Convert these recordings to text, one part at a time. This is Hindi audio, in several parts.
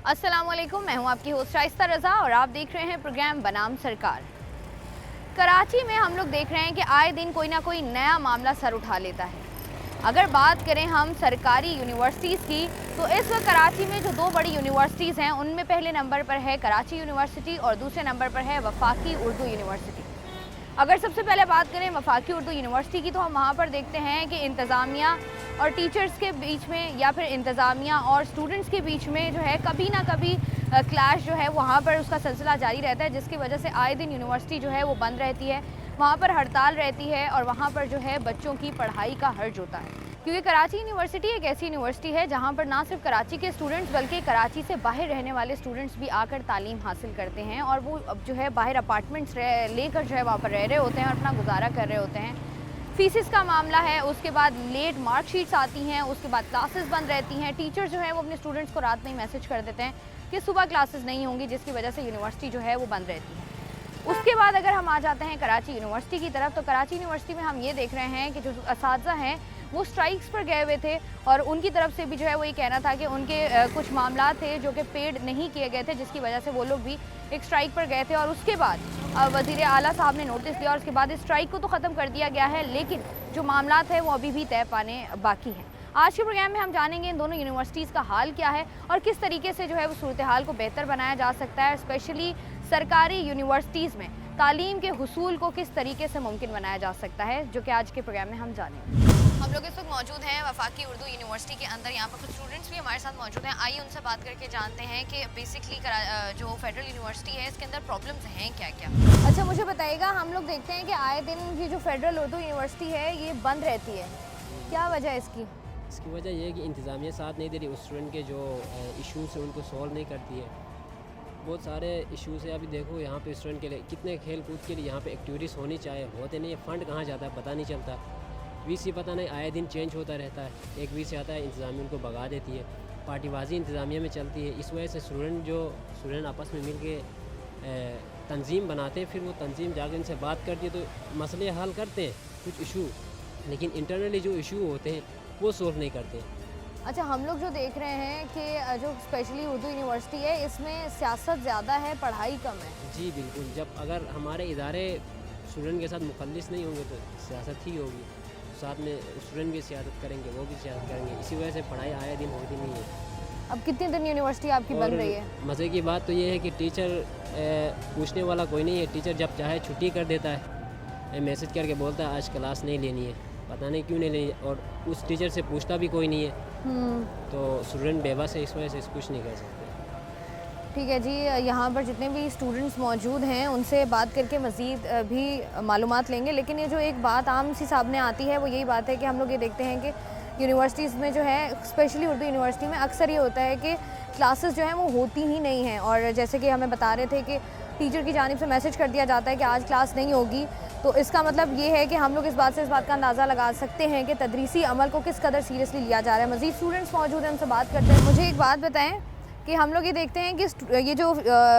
अस्सलामुअलैकुम, मैं हूं आपकी होस्ट शाइस्ता रज़ा और आप देख रहे हैं प्रोग्राम बनाम सरकार। कराची में हम लोग देख रहे हैं कि आए दिन कोई ना कोई नया मामला सर उठा लेता है। अगर बात करें हम सरकारी यूनिवर्सिटीज़ की, तो इस वक्त कराची में जो दो बड़ी यूनिवर्सिटीज़ हैं उनमें पहले नंबर पर है कराची यूनिवर्सिटी और दूसरे नंबर पर है वफाकी उर्दू यूनिवर्सिटी। अगर सबसे पहले बात करें वफाकी उर्दू यूनिवर्सिटी की, तो हम वहाँ पर देखते हैं कि इंतज़ामिया और टीचर्स के बीच में या फिर इंतज़ामिया और स्टूडेंट्स के बीच में जो है कभी ना कभी क्लैश जो है वहाँ पर उसका सिलसिला जारी रहता है, जिसकी वजह से आए दिन यूनिवर्सिटी जो है वो बंद रहती है, वहाँ पर हड़ताल रहती है और वहाँ पर जो है बच्चों की पढ़ाई का हर्ज होता है। क्योंकि कराची यूनिवर्सिटी एक ऐसी यूनिवर्सिटी है जहाँ पर ना सिर्फ कराची के स्टूडेंट्स बल्कि कराची से बाहर रहने वाले स्टूडेंट्स भी आकर तालीम हासिल करते हैं और वो अब जो है बाहर अपार्टमेंट्स लेकर जो है वहाँ पर रह रहे होते हैं और अपना गुजारा कर रहे होते हैं। फीसिस का मामला है, उसके बाद लेट मार्कशीट्स आती हैं, उसके बाद क्लासेस बंद रहती हैं। टीचर्स जो है वो अपने स्टूडेंट्स को रात में ही मैसेज कर देते हैं कि सुबह क्लासेस नहीं होंगी, जिसकी वजह से यूनिवर्सिटी जो है वो बंद रहती है। उसके बाद अगर हम आ जाते हैं कराची यूनिवर्सिटी की तरफ, तो कराची यूनिवर्सिटी में हम ये देख रहे हैं कि जो असातिज़ा हैं वो स्ट्राइक्स पर गए हुए थे और उनकी तरफ से भी जो है वो ये कहना था कि उनके कुछ मामला थे जो कि पेड नहीं किए गए थे, जिसकी वजह से वो लोग भी एक स्ट्राइक पर गए थे। और उसके बाद वज़ीर आला साहब ने नोटिस दिया और उसके बाद इस स्ट्राइक को तो ख़त्म कर दिया गया है, लेकिन जो मामला है वो अभी भी तय पाने बाकी हैं। आज के प्रोग्राम में हम जानेंगे इन दोनों यूनिवर्सिटीज़ का हाल क्या है और किस तरीके से जो है वो सूरत हाल को बेहतर बनाया जा सकता है, स्पेशली सरकारी यूनिवर्सिटीज़ में तालीम के हुसूल को किस तरीके से मुमकिन बनाया जा सकता है, जो कि आज के प्रोग्राम में हम जानेंगे। हम लोग इस वक्त मौजूद हैं वफाकी उर्दू यूनिवर्सिटी के अंदर। यहाँ पर कुछ स्टूडेंट्स भी हमारे साथ मौजूद हैं। आइए उनसे बात करके जानते हैं कि बेसिकली जो फेडरल यूनिवर्सिटी है इसके अंदर प्रॉब्लम्स हैं क्या क्या। अच्छा, मुझे बताइएगा, हम लोग देखते हैं कि आए दिन ये जो फेडरल उर्दू यूनिवर्सिटी है ये बंद रहती है, क्या वजह है इसकी? इसकी वजह यह है कि इंतज़ामिया साथ नहीं दे रही, उस स्टूडेंट के जो इश्यूज़ हैं उनको सॉल्व नहीं करती है। बहुत सारे इश्यूज़ है। अभी देखो यहाँ पे स्टूडेंट के लिए कितने खेल कूद के लिए यहाँ पे एक्टिविटीज़ होनी चाहिए, होते नहीं है। फ़ंड कहाँ जाता है पता नहीं चलता। वीसी पता नहीं, आए दिन चेंज होता रहता है। एक वीसी आता है, इंतज़ामिया उनको भगा देती है, पार्टीबाजी इंतज़ामिया में चलती है। इस वजह से स्टूडेंट आपस में मिल के तंजीम बनाते हैं, फिर वो तंजीम जाकर इनसे बात करती है तो मसले हल करते हैं कुछ इशू, लेकिन इंटरनली जो इशू होते हैं वो सोल्व नहीं करते। अच्छा, हम लोग जो देख रहे हैं कि जो स्पेशली उर्दू यूनिवर्सिटी है इसमें सियासत ज़्यादा है, पढ़ाई कम है। जी बिल्कुल, जब अगर हमारे इदारे स्टूडेंट के साथ मुखल्लिस नहीं होंगे तो सियासत ही होगी, साथ में स्टूडेंट भी सियासत करेंगे, वो भी सियासत करेंगे। इसी वजह से पढ़ाई आए दिन होती नहीं है। अब कितने दिन यूनिवर्सिटी आपकी बंद रही है? मज़े की बात तो ये है कि टीचर पूछने वाला कोई नहीं है। टीचर जब चाहे छुट्टी कर देता है, मैसेज करके बोलता है आज क्लास नहीं लेनी है, पता नहीं क्यों नहीं लेनी, और उस टीचर से पूछता भी कोई नहीं है। तो स्टूडेंट बेबस है, इस वजह से कुछ नहीं कर सकते। ठीक है जी, यहाँ पर जितने भी स्टूडेंट्स मौजूद हैं उनसे बात करके मज़ीद भी मालूमात लेंगे, लेकिन ये जो एक बात आम सी सामने आती है वो यही बात है कि हम लोग ये देखते हैं कि यूनिवर्सिटीज़ में जो है स्पेशली उर्दू यूनिवर्सिटी में अक्सर ये होता है कि क्लासेस जो हैं वो होती ही नहीं हैं। और जैसे कि हमें बता रहे थे कि टीचर की जानिब से मैसेज कर दिया जाता है कि आज क्लास नहीं होगी, तो इसका मतलब ये है कि हम लोग इस बात का अंदाज़ा लगा सकते हैं कि तदरीसी अमल को किस कदर सीरियसली लिया जा रहा है। मज़ीद स्टूडेंट्स मौजूद हैं, उनसे बात करते हैं। मुझे एक बात बताएं कि हम लोग ये देखते हैं कि ये जो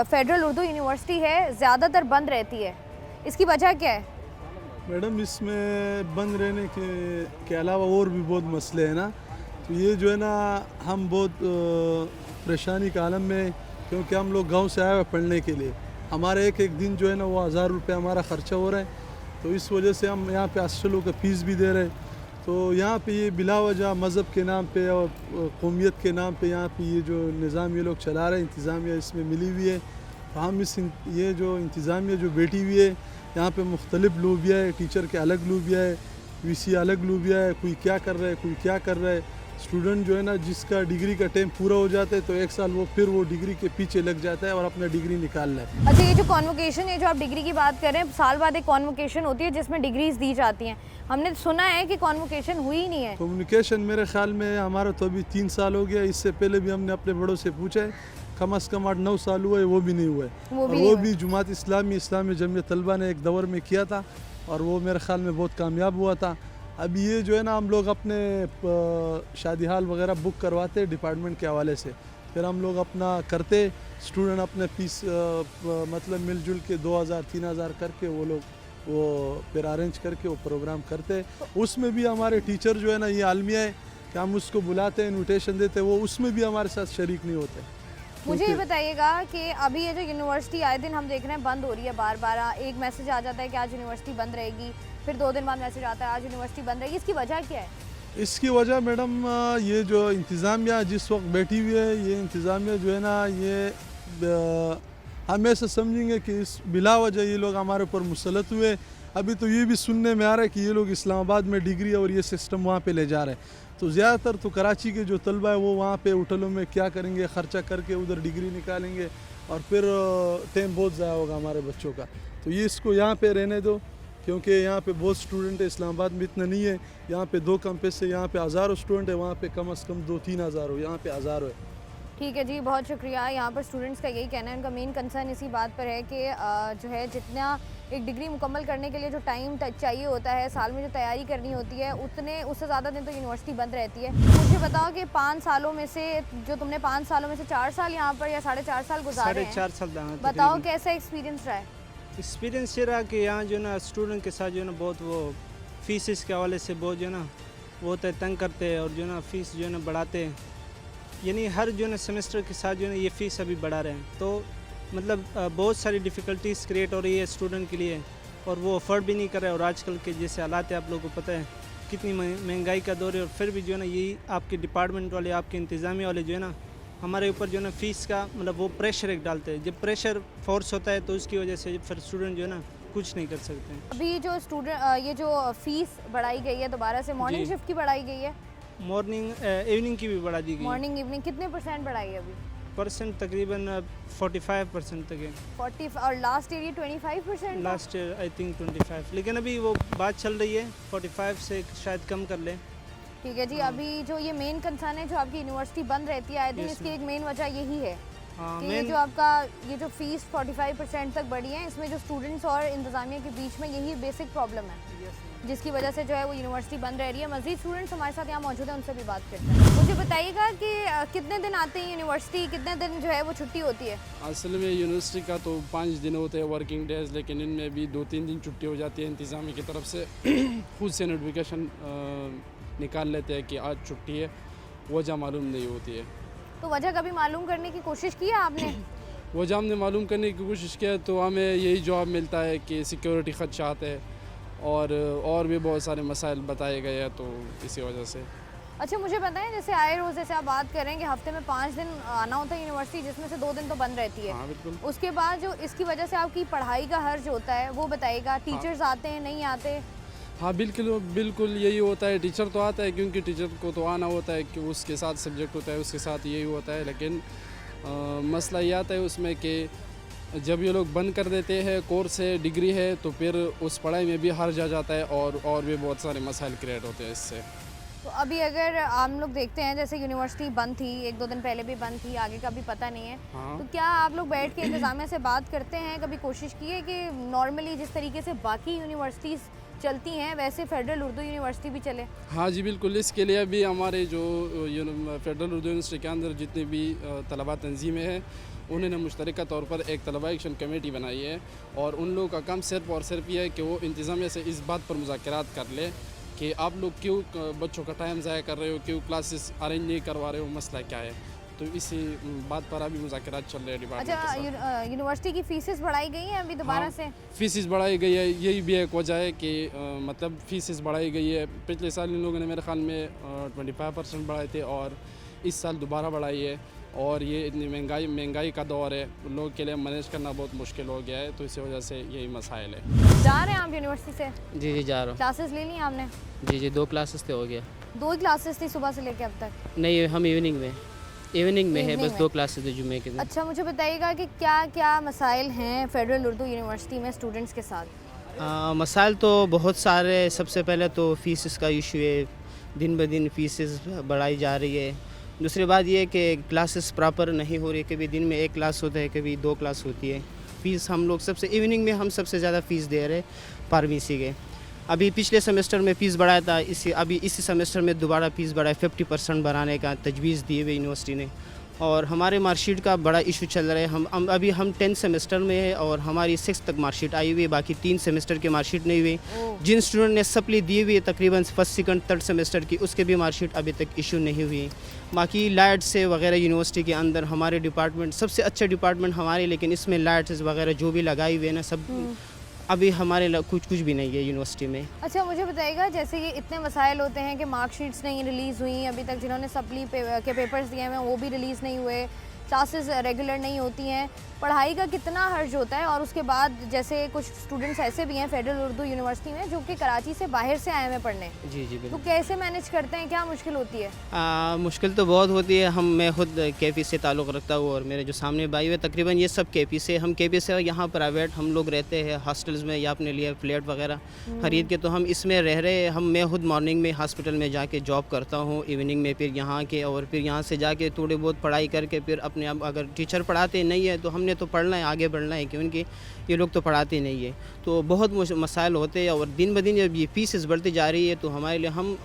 फेडरल उर्दू यूनिवर्सिटी है ज़्यादातर बंद रहती है, इसकी वजह क्या है? मैडम, इसमें बंद रहने के अलावा और भी बहुत मसले हैं ना। तो ये जो है ना, हम बहुत परेशानी का आलम में, क्योंकि हम लोग गांव से आए हुए पढ़ने के लिए। हमारा एक दिन जो है ना वो 1000 रुपये हमारा ख़र्चा हो रहा है, तो इस वजह से हम यहाँ पे हॉस्टलों का फ़ीस भी दे रहे हैं। तो यहाँ पे ये बिला वजह मज़हब के नाम पे और कौमियत के नाम पे यहाँ पे ये जो निज़ाम ये लोग चला रहे हैं, इंतज़ामिया इसमें मिली हुई है। तो हम ये जो इंतज़ामिया जो बैठी हुई है, यहाँ पे मुख्तलिफ लूबिया है, टीचर के अलग लूबिया है, वीसी अलग लूबिया है, कोई क्या कर रहा है कोई क्या कर रहा है। स्टूडेंट जो है ना, जिसका डिग्री का टाइम पूरा हो जाता है तो एक साल वो फिर वो डिग्री के पीछे लग जाता है और अपना डिग्री निकाल रहा है। अच्छा, ये जो कॉन्वोकेशन है, जो आप डिग्री की बात कर रहे हैं, साल बाद एक कॉन्वोकेशन होती है जिसमें डिग्रीज दी जाती हैं। हमने सुना है कि कॉन्वोकेशन हुई ही नहीं है। कम्युनिकेशन मेरे ख्याल में हमारा तो अभी 3 साल हो गया। इससे पहले भी हमने अपने बड़ों से पूछा है, कम अज़ कम 8-9 साल हुए, वो भी नहीं हुआ है। वो भी जुमात इस्लामी जमीयत तलबा ने एक दौर में किया था और वो मेरे ख्याल में बहुत कामयाब हुआ था। अभी ये जो है ना, हम लोग अपने शादी हाल वगैरह बुक करवाते डिपार्टमेंट के हवाले से, फिर हम लोग अपना करते, स्टूडेंट अपने फीस मतलब मिलजुल के 2000-3000 करके वो लोग वो फिर अरेंज करके वो प्रोग्राम करते। उसमें भी हमारे टीचर जो है ना, ये आलमिया है कि हम उसको बुलाते हैं, इन्विटेशन देते हैं, वो उसमें भी हमारे साथ शरीक नहीं होते। मुझे ये क्योंकि बताइएगा कि अभी ये जो यूनिवर्सिटी आए दिन हम देख रहे हैं बंद हो रही है बार बार, एक मैसेज आ जाता है कि आज यूनिवर्सिटी बंद रहेगी, फिर 2 दिन बाद मैसेज आता है आज यूनिवर्सिटी बंद रहेगी, इसकी वजह क्या है? इसकी वजह मैडम ये जो इंतज़ामिया जिस वक्त बैठी हुई है, ये इंतज़ामिया जो है ना ये हम ऐसा समझेंगे कि इस बिला वजह ये लोग हमारे ऊपर मुसलत हुए। अभी तो ये भी सुनने में आ रहा है कि ये लोग इस्लामाबाद में डिग्री और ये सिस्टम वहाँ पे ले जा रहे हैं। तो ज़्यादातर तो कराची के जो तलबा है वो वहाँ पे होटलों में क्या करेंगे, ख़र्चा करके उधर डिग्री निकालेंगे और फिर टाइम बहुत ज़ाया होगा हमारे बच्चों का। तो ये इसको यहाँ पे रहने दो, क्योंकि यहाँ पे बहुत स्टूडेंट है, इस्लामाबाद में इतना नहीं है। यहाँ पे 2 कैंपस है, यहाँ पे हज़ारों स्टूडेंट है, वहाँ पे कम से कम 2-3 हज़ार हो, यहाँ पे हज़ारों है। ठीक है जी, बहुत शुक्रिया। यहाँ पर स्टूडेंट्स का यही कहना है, उनका मेन कंसर्न इसी बात पर है कि जो है जितना एक डिग्री मुकम्मल करने के लिए जो टाइम चाहिए होता है, साल में जो तैयारी करनी होती है, उससे ज़्यादा दिन तो यूनिवर्सिटी बंद रहती है। मुझे बताओ कि 5 सालों में से जो तुमने 5 सालों में से 4 साल यहाँ पर या 4.5 साल गुजारे हैं, 4.5 साल बताओ कैसा एक्सपीरियंस रहा है? एक्सपीरियंस ये रहा कि यहाँ जो है ना स्टूडेंट के साथ जो है ना बहुत वो फीस के हवाले से बहुत जो है ना वो होता है, तंग करते हैं और जो है ना फ़ीस जो है ना बढ़ाते हैं। यानी हर जो है ना सेमेस्टर के साथ जो है ना ये फ़ीस अभी बढ़ा रहे हैं, तो मतलब बहुत सारी डिफ़िकल्टीज़ क्रिएट हो रही है स्टूडेंट के लिए और वो अफोर्ड भी नहीं कर रहे। और आजकल के जैसे हालात है, आप लोगों को पता है कितनी महंगाई का दौर है, और फिर भी जो है ना यही आपके डिपार्टमेंट वाले, आपके इंतज़ामिया वाले जो है ना हमारे ऊपर जो है ना फ़ीस का मतलब वो प्रेशर एक डालते हैं। जब प्रेशर फोर्स होता है तो उसकी वजह से फिर स्टूडेंट जो है ना कुछ नहीं कर सकते हैं। अभी जो ये जो फीस बढ़ाई गई है दोबारा से, मॉर्निंग जी। शिफ्ट की बढ़ाई गई है, मॉर्निंग इवनिंग की भी बढ़ा दी गई है। मॉर्निंग इवनिंग कितने % बढ़ाई है अभी? परसेंट तकरीबन 45% तक है। 40 और लास्ट ईयर ये 25%? लास्ट ईयर आई थिंक 25, लेकिन अभी वो बात चल रही है 45 से शायद कम कर लें। ठीक है जी। अभी जो ये मेन कंसर्न है जो आपकी यूनिवर्सिटी बंद रहती है आए दिन, Yes, इसकी एक मेन वजह यही है हाँ, कि ये मेन जो आपका ये जो फीस 45% तक बढ़ी है, इसमें जो स्टूडेंट्स और इंतज़ामिया के बीच में यही बेसिक प्रॉब्लम है जिसकी वजह से जो है वो यूनिवर्सिटी बंद रह रही है। मज़ीद स्टूडेंट्स हमारे साथ यहाँ मौजूद हैं, उनसे भी बात करते हैं। मुझे बताइएगा कि कितने दिन आते हैं यूनिवर्सिटी, कितने दिन जो है वो छुट्टी होती है? असल में यूनिवर्सिटी का तो 5 दिन होते हैं वर्किंग डेज, लेकिन इनमें भी 2-3 दिन छुट्टी हो जाती है इंतज़ामिया की तरफ से। खुद से नोटिफिकेशन निकाल लेते हैं कि आज छुट्टी है, वजह मालूम नहीं होती है। तो वजह कभी मालूम करने की कोशिश की है आपने? वजह हमने मालूम करने की कोशिश किया तो हमें यही जवाब मिलता है कि सिक्योरिटी खदशात है और भी बहुत सारे मसाइल बताए गए हैं, तो इसी वजह से। अच्छा मुझे बताएं, जैसे आए रोज़ जैसे आप बात कर रहे हैं कि हफ्ते में 5 दिन आना होता है यूनिवर्सिटी, जिसमें से 2 दिन तो बंद रहती है। हाँ बिल्कुल। उसके बाद जो इसकी वजह से आपकी पढ़ाई का हर्ज होता है वो बताइएगा। टीचर्स आते हैं नहीं आते? हाँ बिल्कुल यही होता है। टीचर तो आता है क्योंकि टीचर को तो आना होता है कि उसके साथ सब्जेक्ट होता है, उसके साथ यही होता है। लेकिन मसला ये आता है उसमें कि जब ये लोग बंद कर देते हैं कोर्स है, डिग्री है, तो फिर उस पढ़ाई में भी हार जा जाता है और भी बहुत सारे मसाइल क्रिएट होते हैं इससे। तो अभी अगर हम लोग देखते हैं जैसे यूनिवर्सिटी बंद थी, 1-2 दिन पहले भी बंद थी, आगे का भी पता नहीं है, हाँ। तो क्या आप लोग बैठ के इंतज़ामिया से बात करते हैं? कभी कोशिश की है कि नॉर्मली जिस तरीके से बाकी यूनिवर्सिटीज़ चलती हैं वैसे फेडरल उर्दू यूनिवर्सिटी भी चले? हाँ जी बिल्कुल। इसके लिए भी हमारे जो फेडरल उर्दू यूनिवर्सिटी के अंदर जितनी भी तलबा तंजीमें हैं, उन्होंने मुश्तरका तौर पर एक तलबा एक्शन कमेटी बनाई है और उन लोगों का काम सिर्फ और सिर्फ ये है कि वो इंतज़ामिया से इस बात पर मुज़ाकरात कर ले कि आप लोग क्यों बच्चों का टाइम ज़ाया कर रहे हो, क्यों क्लासेस अरेंज नहीं करवा रहे हो, मसला क्या है। तो इसी बात पर अभी मुज़ाकरात चल रहे हैं डिपार्टमेंट के साथ। अच्छा, यूनिवर्सिटी की फीसेस बढ़ाई गई हैं अभी दोबारा हाँ, से? फीसिस बढ़ाई गई है, यही भी एक वजह है कि मतलब फीसिस बढ़ाई गई है। पिछले साल इन लोगों ने मेरे ख्याल में 25% बढ़ाए थे और इस साल दोबारा बढ़ाई है। और ये इतनी महंगाई का दौर है, लोग के लिए मैनेज करना बहुत मुश्किल हो गया है, तो इसी वजह से यही मसाइल है। जा रहे हैं आप यूनिवर्सिटी से? जी जा रहा क्लासेस ले ली आपने? हूँ। जी 2 क्लासेस तो हो गया। 2 ही क्लासेस थी सुबह से लेकर अब तक? नहीं, हम इवनिंग में है, Evening बस में। 2 क्लासेस थे जुम्मे के दिन। अच्छा मुझे बताइएगा कि क्या क्या मसाइल हैं फेडरल उर्दू यूनिवर्सिटी में स्टूडेंट्स के साथ? मसाइल तो बहुत सारे। सबसे पहले तो फीस का इशू है, दिन ब दिन फीसेस बढ़ाई जा रही है। दूसरी बात ये है कि क्लासेस प्रॉपर नहीं हो रही, कभी दिन में 1 क्लास होता है, कभी 2 क्लास होती है। फ़ीस हम लोग इवनिंग में हम सबसे ज़्यादा फ़ीस दे रहे फार्मेसी के। अभी पिछले सेमेस्टर में फ़ीस बढ़ाया था, इसी सेमेस्टर में दोबारा फ़ीस बढ़ाया, 50% बढ़ाने का तजवीज़ दिए हुए यूनिवर्सिटी ने। और हमारे मार्कशीट का बड़ा इशू चल रहा है। हम अभी 10th सेमेस्टर में है और हमारी 6th तक मार्कशीट आई हुई है, बाकी 3 सेमेस्टर की मार्कशीट नहीं हुई। जिन स्टूडेंट ने सप्ली दी हुई है तकरीबन 1st, 2nd, 3rd सेमेस्टर की, उसके भी मार्कशीट अभी तक इशू नहीं हुई। बाकी लाइट से वगैरह यूनिवर्सिटी के अंदर हमारे डिपार्टमेंट सबसे अच्छा डिपार्टमेंट हमारे, लेकिन इसमें लाइट्स वगैरह जो भी लगाई हुई है ना, सब अभी हमारे कुछ भी नहीं है यूनिवर्सिटी में। अच्छा, मुझे बताइएगा, जैसे ये इतने मसाइल होते हैं कि मार्कशीट्स नहीं रिलीज़ हुई अभी तक, जिन्होंने सप्ली के पेपर्स दिए हैं वो भी रिलीज़ नहीं हुए, क्लासेस रेगुलर नहीं होती हैं, पढ़ाई का कितना हर्ज होता है। और उसके बाद जैसे कुछ स्टूडेंट्स ऐसे भी हैं फेडरल उर्दू यूनिवर्सिटी में जो कि कराची से बाहर से आए हैं पढ़ने। जी तो बिल्कुल। कैसे मैनेज करते हैं, क्या मुश्किल होती है? मुश्किल तो बहुत होती है। मैं खुद केपी से ताल्लुक़ रखता हूँ और मेरे जो सामने भाई हुए तकरीबन ये सब केपी से। हम केपी से यहाँ प्राइवेट हम लोग रहते हैं हॉस्टल्स में या अपने लिए फ्लैट वगैरह ख़रीद के, तो हम इसमें रह रहे हैं। मैं खुद मॉर्निंग में हॉस्पिटल में जाके जॉब करता हूँ, इवनिंग में फिर यहाँ के, और फिर यहाँ से जाके थोड़ी बहुत पढ़ाई करके फिर अपने आप, अगर टीचर पढ़ाते नहीं है तो हमने तो पढ़ना है, आगे बढ़ना है, क्योंकि ये लोग तो पढ़ाते नहीं है। तो बहुत मसाइल होते हैं और दिन ब दिन जब ये फीसेस बढ़ती जा रही है तो हमारे लिए हम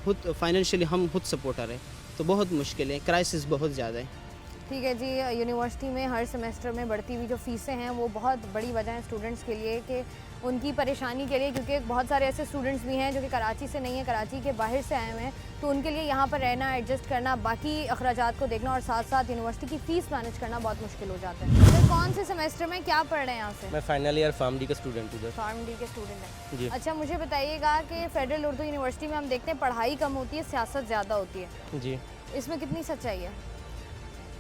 खुद फाइनेंशियली हम खुद सपोर्टर हैं, तो बहुत मुश्किल है, क्राइसिस बहुत ज़्यादा है। ठीक है जी, यूनिवर्सिटी में हर सेमेस्टर में बढ़ती हुई जो फ़ीसें हैं वो बहुत बड़ी वजह है स्टूडेंट्स के लिए, कि उनकी परेशानी के लिए, क्योंकि बहुत सारे ऐसे स्टूडेंट्स भी हैं जो कि कराची से नहीं है, कराची के बाहर से आए हुए हैं, तो उनके लिए यहाँ पर रहना, एडजस्ट करना, बाकी अखराजात को देखना और साथ साथ यूनिवर्सिटी की फ़ीस मैनेज करना बहुत मुश्किल हो जाता है। फिर कौन से सेमेस्टर में क्या पढ़ रहे हैं यहाँ से? मैं फाइनल ईयर फार्म डी का स्टूडेंट हूँ। फार्म डी के स्टूडेंट हैं। जी। अच्छा, मुझे बताइएगा कि फेडरल उर्दू यूनिवर्सिटी में हम देखते हैं पढ़ाई कम होती है, सियासत ज़्यादा होती है, जी। इसमें कितनी सच्चाई है?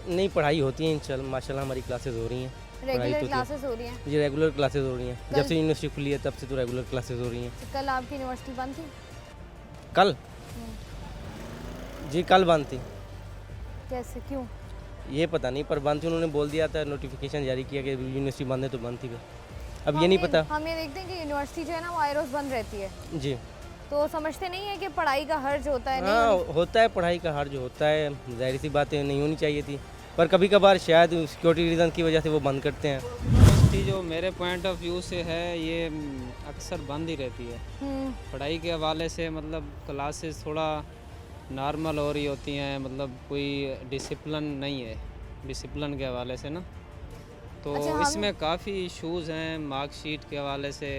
नहीं, पढ़ाई होती है इंशाल्लाह, माशाल्लाह हमारी क्लासेस हो रही हैं। रेगुलर क्लासेस हो रही हैं? जी, रेगुलर क्लासेस हो रही हैं। जब से यूनिवर्सिटी खुली है तब से तो रेगुलर क्लासेस हो रही हैं। तो कल आपकी यूनिवर्सिटी बंद थी? कल? जी, कल बंद थी। कैसे, क्यों? ये पता नहीं, पर बंद थी, उन्होंने बोल दिया था, नोटिफिकेशन जारी किया कि यूनिवर्सिटी बंद है तो बंद थी। अब ये नहीं पता। हम ये देखते हैं कि यूनिवर्सिटी जो है ना वो आए रोज़ बंद रहती है, जी। तो समझते नहीं है कि पढ़ाई का हर्ज होता है? हाँ, होता है, पढ़ाई का हर्ज होता है, जाहिर सी बात है, नहीं होनी चाहिए थी, पर कभी कभार शायद सिक्योरिटी रीज़न की वजह से वो बंद करते हैं। यूनिवर्सिटी जो मेरे पॉइंट ऑफ व्यू से है ये अक्सर बंद ही रहती है पढ़ाई के हवाले से। मतलब क्लासेस थोड़ा नॉर्मल हो रही होती हैं, मतलब कोई डिसिप्लिन नहीं है डिसिप्लिन के हवाले से ना, तो अच्छा, इसमें काफ़ी इश्यूज़ हैं मार्कशीट के हवाले से,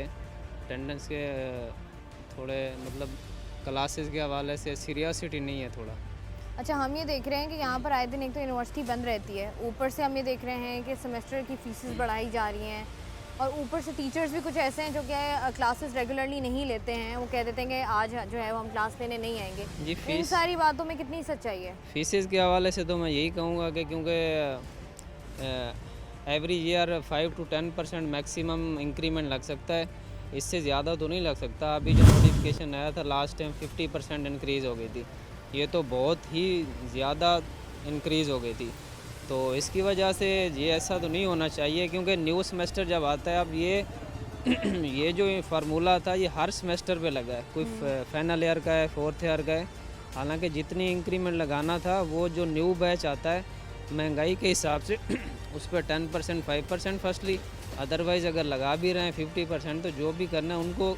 अटेंडेंस के थोड़े, मतलब क्लासेस के हवाले से सीरियसिटी नहीं है थोड़ा। अच्छा, हम ये देख रहे हैं कि यहाँ पर आए दिन एक तो यूनिवर्सिटी बंद रहती है, ऊपर से हम ये देख रहे हैं कि सेमेस्टर की फ़ीसेस बढ़ाई जा रही हैं, और ऊपर से टीचर्स भी कुछ ऐसे हैं जो क्या है क्लासेस रेगुलरली नहीं लेते हैं, वो कह देते हैं कि आज जो है वो हम क्लास लेने नहीं आएंगे। जी, इन फीस सारी बातों में कितनी सच्चाई है? फीसेस के हवाले से तो मैं यही कहूँगा कि क्योंकि every year 5 to 10% maximum increment लग सकता है, इससे ज़्यादा तो नहीं लग सकता। अभी जो नोटिफिकेशन आया था लास्ट टाइम 50% इंक्रीज़ हो गई थी, ये तो बहुत ही ज़्यादा इंक्रीज़ हो गई थी, तो इसकी वजह से ये ऐसा तो नहीं होना चाहिए, क्योंकि न्यू सेमेस्टर जब आता है, अब ये जो फार्मूला था ये हर सेमेस्टर पे लगा है, कोई फाइनल ईयर का है, 4th ईयर का है, हालांकि जितनी इंक्रीमेंट लगाना था वो जो न्यू बैच आता है महंगाई के हिसाब से उस पर 10% 5% फर्स्टली, अदरवाइज़ अगर लगा भी रहे हैं 50%, तो जो भी करना है उनको।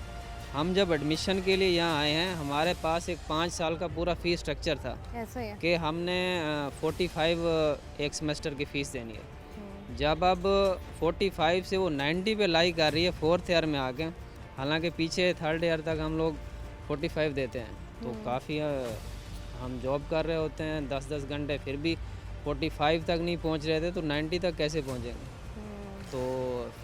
हम जब एडमिशन के लिए यहाँ आए हैं, हमारे पास एक 5 साल का पूरा फ़ीस स्ट्रक्चर था ऐसा है कि हमने 45 एक सेमेस्टर की फ़ीस देनी है। जब अब 45 से वो 90 पे लाई कर रही है 4th ईयर में आके, हालांकि पीछे 3rd ईयर तक हम लोग 45 देते हैं, तो काफ़ी हम जॉब कर रहे होते हैं 10-10 घंटे, फिर भी 45 तक नहीं पहुंच रहे थे, तो 90 तक कैसे पहुंचेंगे? तो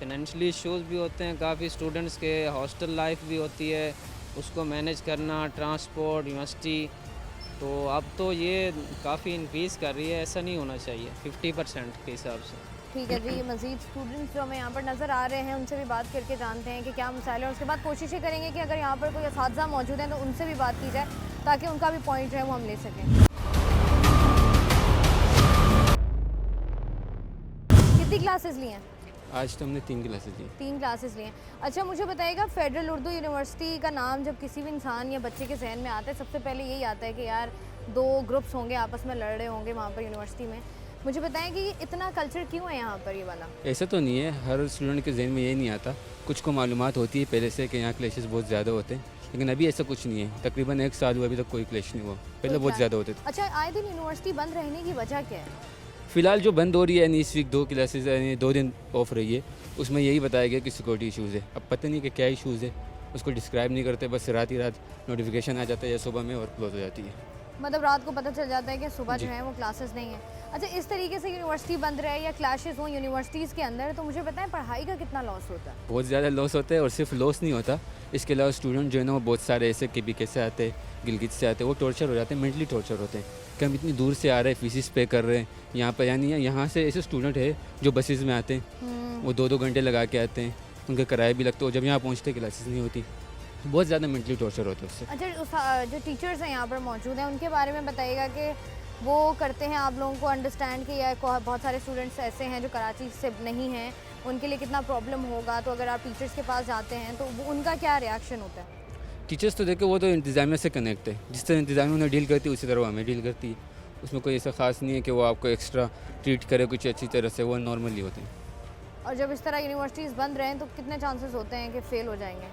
फिनेंशियली इश्यूज़ भी होते हैं काफ़ी स्टूडेंट्स के, हॉस्टल लाइफ भी होती है, उसको मैनेज करना, ट्रांसपोर्ट, यूनिवर्सिटी, तो अब तो ये काफ़ी इंक्रीज़ कर रही है, ऐसा नहीं होना चाहिए 50% के हिसाब से। ठीक है जी, मज़ीद स्टूडेंट्स जो हमें यहाँ पर नज़र आ रहे हैं उनसे भी बात करके जानते हैं कि क्या मसाइल है, और उसके बाद कोशिशें करेंगे कि अगर यहाँ पर कोई असातिज़ा मौजूद हैं तो उनसे भी बात की जाए, ताकि उनका भी पॉइंट जो है वो हम ले सकें। कितनी क्लासेस ली हैं? आज तो हमने 3 क्लासेस ली। 3 क्लासेस लिए हैं। अच्छा, मुझे बताइएगा, फेडरल उर्दू यूनिवर्सिटी का नाम जब किसी भी इंसान या बच्चे के जहन में आता है, सबसे पहले यही आता है कि यार 2 ग्रुप्स होंगे, आपस में लड़ रहे होंगे वहाँ पर यूनिवर्सिटी में। मुझे बताएं कि इतना कल्चर क्यों है यहाँ पर ये वाला? ऐसा तो नहीं है, हर स्टूडेंट के जहन में ये नहीं आता, कुछ को मालूमात होती है पहले से कि यहाँ क्लैशेस बहुत ज़्यादा होते हैं, लेकिन अभी ऐसा कुछ नहीं है। तकरीबन 1 साल हुआ अभी तक कोई क्लैश नहीं हुआ, पहले बहुत ज़्यादा होते थे। अच्छा, आए दिन यूनिवर्सिटी बंद रहने की वजह क्या है? फ़िलहाल जो बंद हो रही है यानी इस वीक 2 क्लासेस यानी 2 दिन ऑफ रही है, उसमें यही बताया गया कि सिक्योरिटी इशूज़ है। अब पता नहीं कि क्या इशूज़ है, उसको डिस्क्राइब नहीं करते, बस रात ही रात नोटिफिकेशन आ जाता है या सुबह में और क्लोज हो जाती है। मतलब रात को पता चल जाता है कि सुबह जो है वो क्लासेस नहीं है। अच्छा, इस तरीके से यूनिवर्सिटी बंद रहे या क्लैशेस हों यूनिवर्सिटीज़ के अंदर, तो मुझे बताएं पढ़ाई का कितना लॉस होता है? बहुत ज़्यादा लॉस होता है और सिर्फ लॉस नहीं होता, इसके अलावा स्टूडेंट जो है ना वो बहुत सारे ऐसे KPK से आते हैं, गिलगित से आते हैं, वो टॉर्चर हो जाते हैं, मेंटली टॉर्चर होते हैं कि हम इतनी दूर से आ रहे हैं, फीसिस पे कर रहे हैं यहाँ पर, यानी यहाँ से ऐसे स्टूडेंट है जो बसेस में आते हैं, वो 2-2 घंटे लगा के आते हैं, उनके किराए भी लगते हैं, जब यहाँ पहुँचते क्लासेस नहीं होती, बहुत ज़्यादा मेंटली टॉर्चर होता है उससे। अच्छा, जो टीचर्स हैं यहाँ पर मौजूद हैं उनके बारे में बताइएगा कि वो करते हैं आप लोगों को अंडरस्टैंड कि या बहुत सारे स्टूडेंट्स ऐसे हैं जो कराची से नहीं हैं, उनके लिए कितना प्रॉब्लम होगा, तो अगर आप टीचर्स के पास जाते हैं तो उनका क्या रिएक्शन होता है? टीचर्स तो देखो वो तो इंतज़ामिया से कनेक्ट है, जिस तरह इंतज़ामिया उन्हें डील करती है उसी तरह वो हमें डील करती है, उसमें कोई ऐसा ख़ास नहीं है कि वो आपको एक्स्ट्रा ट्रीट करे कुछ अच्छी तरह से, वो नॉर्मली होते हैं। और जब इस तरह यूनिवर्सिटीज़ बंद रहें तो कितने चांसेस होते हैं कि फ़ेल हो जाएंगे?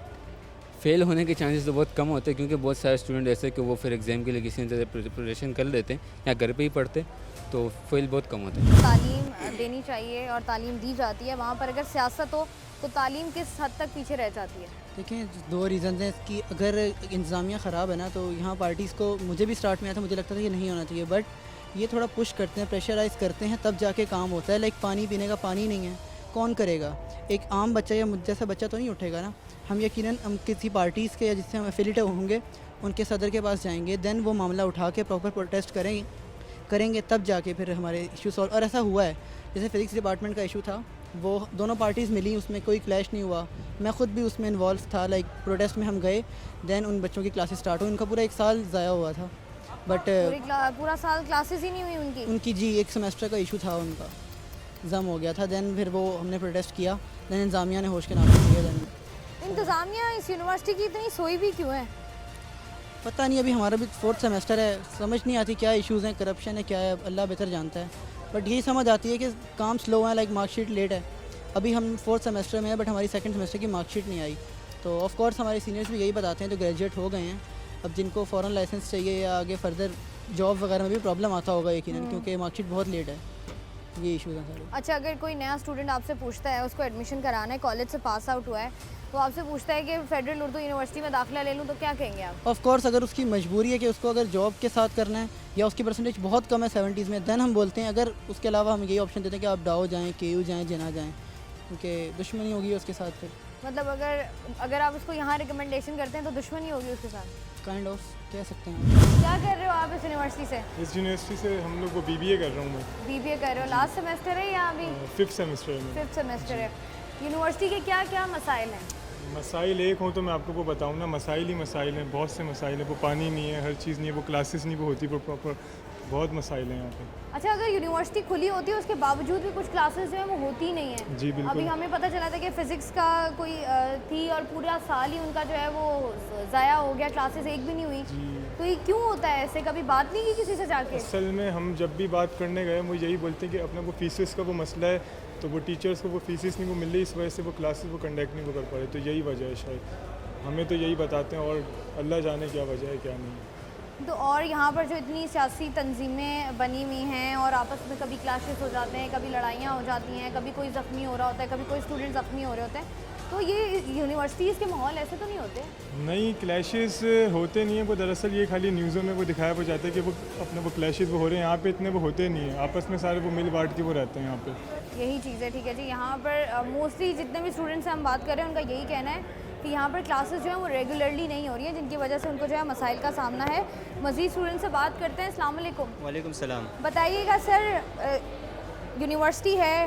फेल होने के चांसेस तो बहुत कम होते हैं, क्योंकि बहुत सारे स्टूडेंट ऐसे कि वो फिर एग्ज़ाम के लिए किसी तरह प्रिपरेशन कर लेते हैं या घर पे ही पढ़ते, तो फेल बहुत कम होते हैं। तालीम देनी चाहिए और तालीम दी जाती है, वहाँ पर अगर सियासत हो तो तालीम किस हद तक पीछे रह जाती है? देखिए, 2 रीज़न हैं कि अगर इंतज़ामिया ख़राब है ना, तो यहाँ पार्टीज़ को, मुझे भी स्टार्ट में आया था, मुझे लगता था कि नहीं होना चाहिए, बट ये थोड़ा पुश करते हैं, प्रेशराइज़ करते हैं, तब जाके काम होता है। लाइक पानी पीने का पानी नहीं है, कौन करेगा? एक आम बच्चा या मुझ जैसा बच्चा तो नहीं उठेगा ना। हम यकीनन हम किसी पार्टीज़ के या जिससे हम एफिलिएट होंगे उनके सदर के पास जाएंगे, देन वो मामला उठा के प्रॉपर प्रोटेस्ट करेंगे तब जाके फिर हमारे इशू सॉल्व। और ऐसा हुआ है, जैसे फिज़िक्स डिपार्टमेंट का इशू था, वो दोनों पार्टीज़ मिली, उसमें कोई क्लैश नहीं हुआ, मैं ख़ुद भी उसमें इन्वॉल्व था। लाइक प्रोटेस्ट में हम गए, देन उन बच्चों की क्लासेस स्टार्ट हुई, उनका पूरा 1 साल ज़ाया हुआ था, बट पूरा साल क्लासेस ही नहीं हुई उनकी जी 1 सेमेस्टर का इशू था, उनका जम हो गया था। देन फिर वो हमने प्रोटेस्ट किया, देन इंतज़ामिया ने होश के नाम किया। देन इंतज़ामिया इस यूनिवर्सिटी की इतनी सोई भी क्यों है? पता नहीं, अभी हमारा भी 4th सेमेस्टर है, समझ नहीं आती क्या इश्यूज़ हैं, करप्शन है क्या है, अल्लाह बेहतर जानता है। बट यही समझ आती है कि काम स्लो है, लाइक मार्कशीट लेट है। अभी हम 4th सेमेस्टर में हैं, बट हमारी 2nd सेमेस्टर की मार्कशीट नहीं आई, तो ऑफ कोर्स हमारे सीनियर्स भी यही बताते हैं जो ग्रेजुएट हो गए हैं। अब जिनको फ़ॉरेन लाइसेंस चाहिए या आगे फर्दर जॉब वगैरह में भी प्रॉब्लम आता होगा यकीनन, क्योंकि मार्कशीट बहुत लेट है, ये इशूज़ हैं सारे। अच्छा, अगर कोई नया स्टूडेंट आपसे पूछता है, उसको एडमिशन कराना है, कॉलेज से पास आउट हुआ है, तो आपसे पूछता है कि फेडरल उर्दू यूनिवर्सिटी में दाखिला ले लूँ, तो क्या कहेंगे आप? ऑफ कोर्स अगर उसकी मजबूरी है कि उसको अगर जॉब के साथ करना है या उसकी परसेंटेज बहुत कम है 70s में, देन हम बोलते हैं। अगर उसके अलावा हम यही ऑप्शन देते हैं कि आप डाओ जाएँ, KU जाएँ, जिना जाएँ, क्योंकि दुश्मनी होगी उसके साथ फिर। मतलब अगर आप उसको यहाँ रिकमेंडेशन करते हैं तो दुश्मनी होगी उसके साथ? काइंड ऑफ कह सकते हैं। क्या कर रहे हो आप इस यूनिवर्सिटी से? इस यूनिवर्सिटी से हम लोग को BBA कर रहा हूँ मैं। BBA कर रहे हो, लास्ट सेमेस्टर है या अभी 5th सेमेस्टर है। 5th सेमेस्टर है। यूनिवर्सिटी के क्या क्या मसाइल हैं? मसाइल एक हो तो मैं आपको वो बताऊँ ना, मसाइल ही मसाइल हैं, बहुत से मसाइल हैं। वो पानी नहीं है, हर चीज़ नहीं है, वो क्लासेस नहीं वो होती प्रॉपर, बहुत मसाइल हैं यहाँ पे। अच्छा, अगर यूनिवर्सिटी खुली होती है उसके बावजूद भी कुछ क्लासेस जो है वो होती ही नहीं है। जी बिल्कुल। अभी हमें पता चला था कि फ़िज़िक्स का कोई थी और पूरा साल ही उनका जो है वो ज़ाया हो गया, क्लासेस एक भी नहीं हुई। तो ये क्यों होता है ऐसे? कभी बात नहीं की किसी से जाके? असल में हम जब भी बात करने गए वो यही बोलते हैं कि अपना वो फीसेस का वो मसला है, तो वो टीचर्स को वो फीसेस नहीं वो मिल रही, इस वजह से वो क्लासेस वो कंडक्ट नहीं वो कर पा रहे, तो यही वजह है शायद। हमें तो यही बताते हैं और अल्लाह जाने क्या वजह है क्या नहीं। तो और यहाँ पर जो इतनी सियासी तंजीमें बनी हुई हैं और आपस में कभी क्लैशेस हो जाते हैं, कभी लड़ाइयाँ हो जाती हैं, कभी कोई ज़ख्मी हो रहा होता है, कभी कोई स्टूडेंट ज़ख्मी हो रहे होते हैं, तो ये यूनिवर्सिटीज़ के माहौल ऐसे तो नहीं होते? नहीं, क्लैशेस होते नहीं हैं, वो दरअसल ये खाली न्यूज़ों में वो दिखाया वो जाता है कि वो अपने वो क्लैशेस वो हो रहे हैं, यहाँ पे इतने वो होते नहीं हैं, आपस में सारे वो मिल बांट के वो रहते हैं यहाँ पे। यही चीज़ है, ठीक है जी। यहाँ पर मोस्टली जितने भी स्टूडेंट्स से हम बात कर रहे हैं उनका यही कहना है कि यहाँ पर क्लासेस जो है वो रेगुलरली नहीं हो रही है, जिनकी वजह से उनको जो है मसाइल का सामना है। मज़ीद स्टूडेंट से बात करते हैं। अस्सलाम वालेकुम। वालेकुम सलाम। बताइएगा सर, यूनिवर्सिटी है,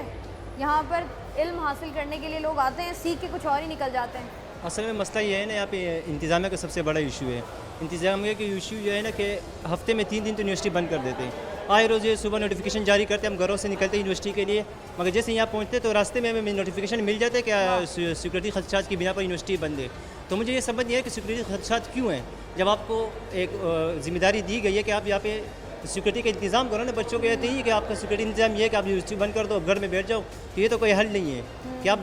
यहाँ पर इल्म हासिल करने के लिए लोग आते हैं, सीख के कुछ और ही निकल जाते हैं। असल में मसला ये है ना, यहाँ पे इंतज़ामिया का सबसे बड़ा इशू है। इंतज़ामिया का इशू जो है ना कि हफ्ते में 3 दिन तो यूनिवर्सिटी बंद कर देते हैं। आए रोज़ सुबह नोटिफिकेशन जारी करते हैं, हम घरों से निकलते हैं यूनिवर्सिटी के लिए, मगर जैसे यहाँ पहुँचते तो रास्ते में हमें नोटिफिकेशन मिल जाता है कि सिक्योरिटी खदशात की बिना पर यूनिवर्सिटी बंद है। तो मुझे ये समझ नहीं है कि सिक्योरिटी खदशात क्यों हैं, जब आपको एक ज़िम्मेदारी दी गई है कि आप यहाँ पे सिक्योरिटी का इंतज़ाम करो ना। बच्चों को कहते ही कि आपका सिक्योरिटी इंतज़ाम ये है कि आप यूनिवर्सिटी बंद कर दो, घर में बैठ जाओ, तो ये तो कोई हल नहीं है कि आप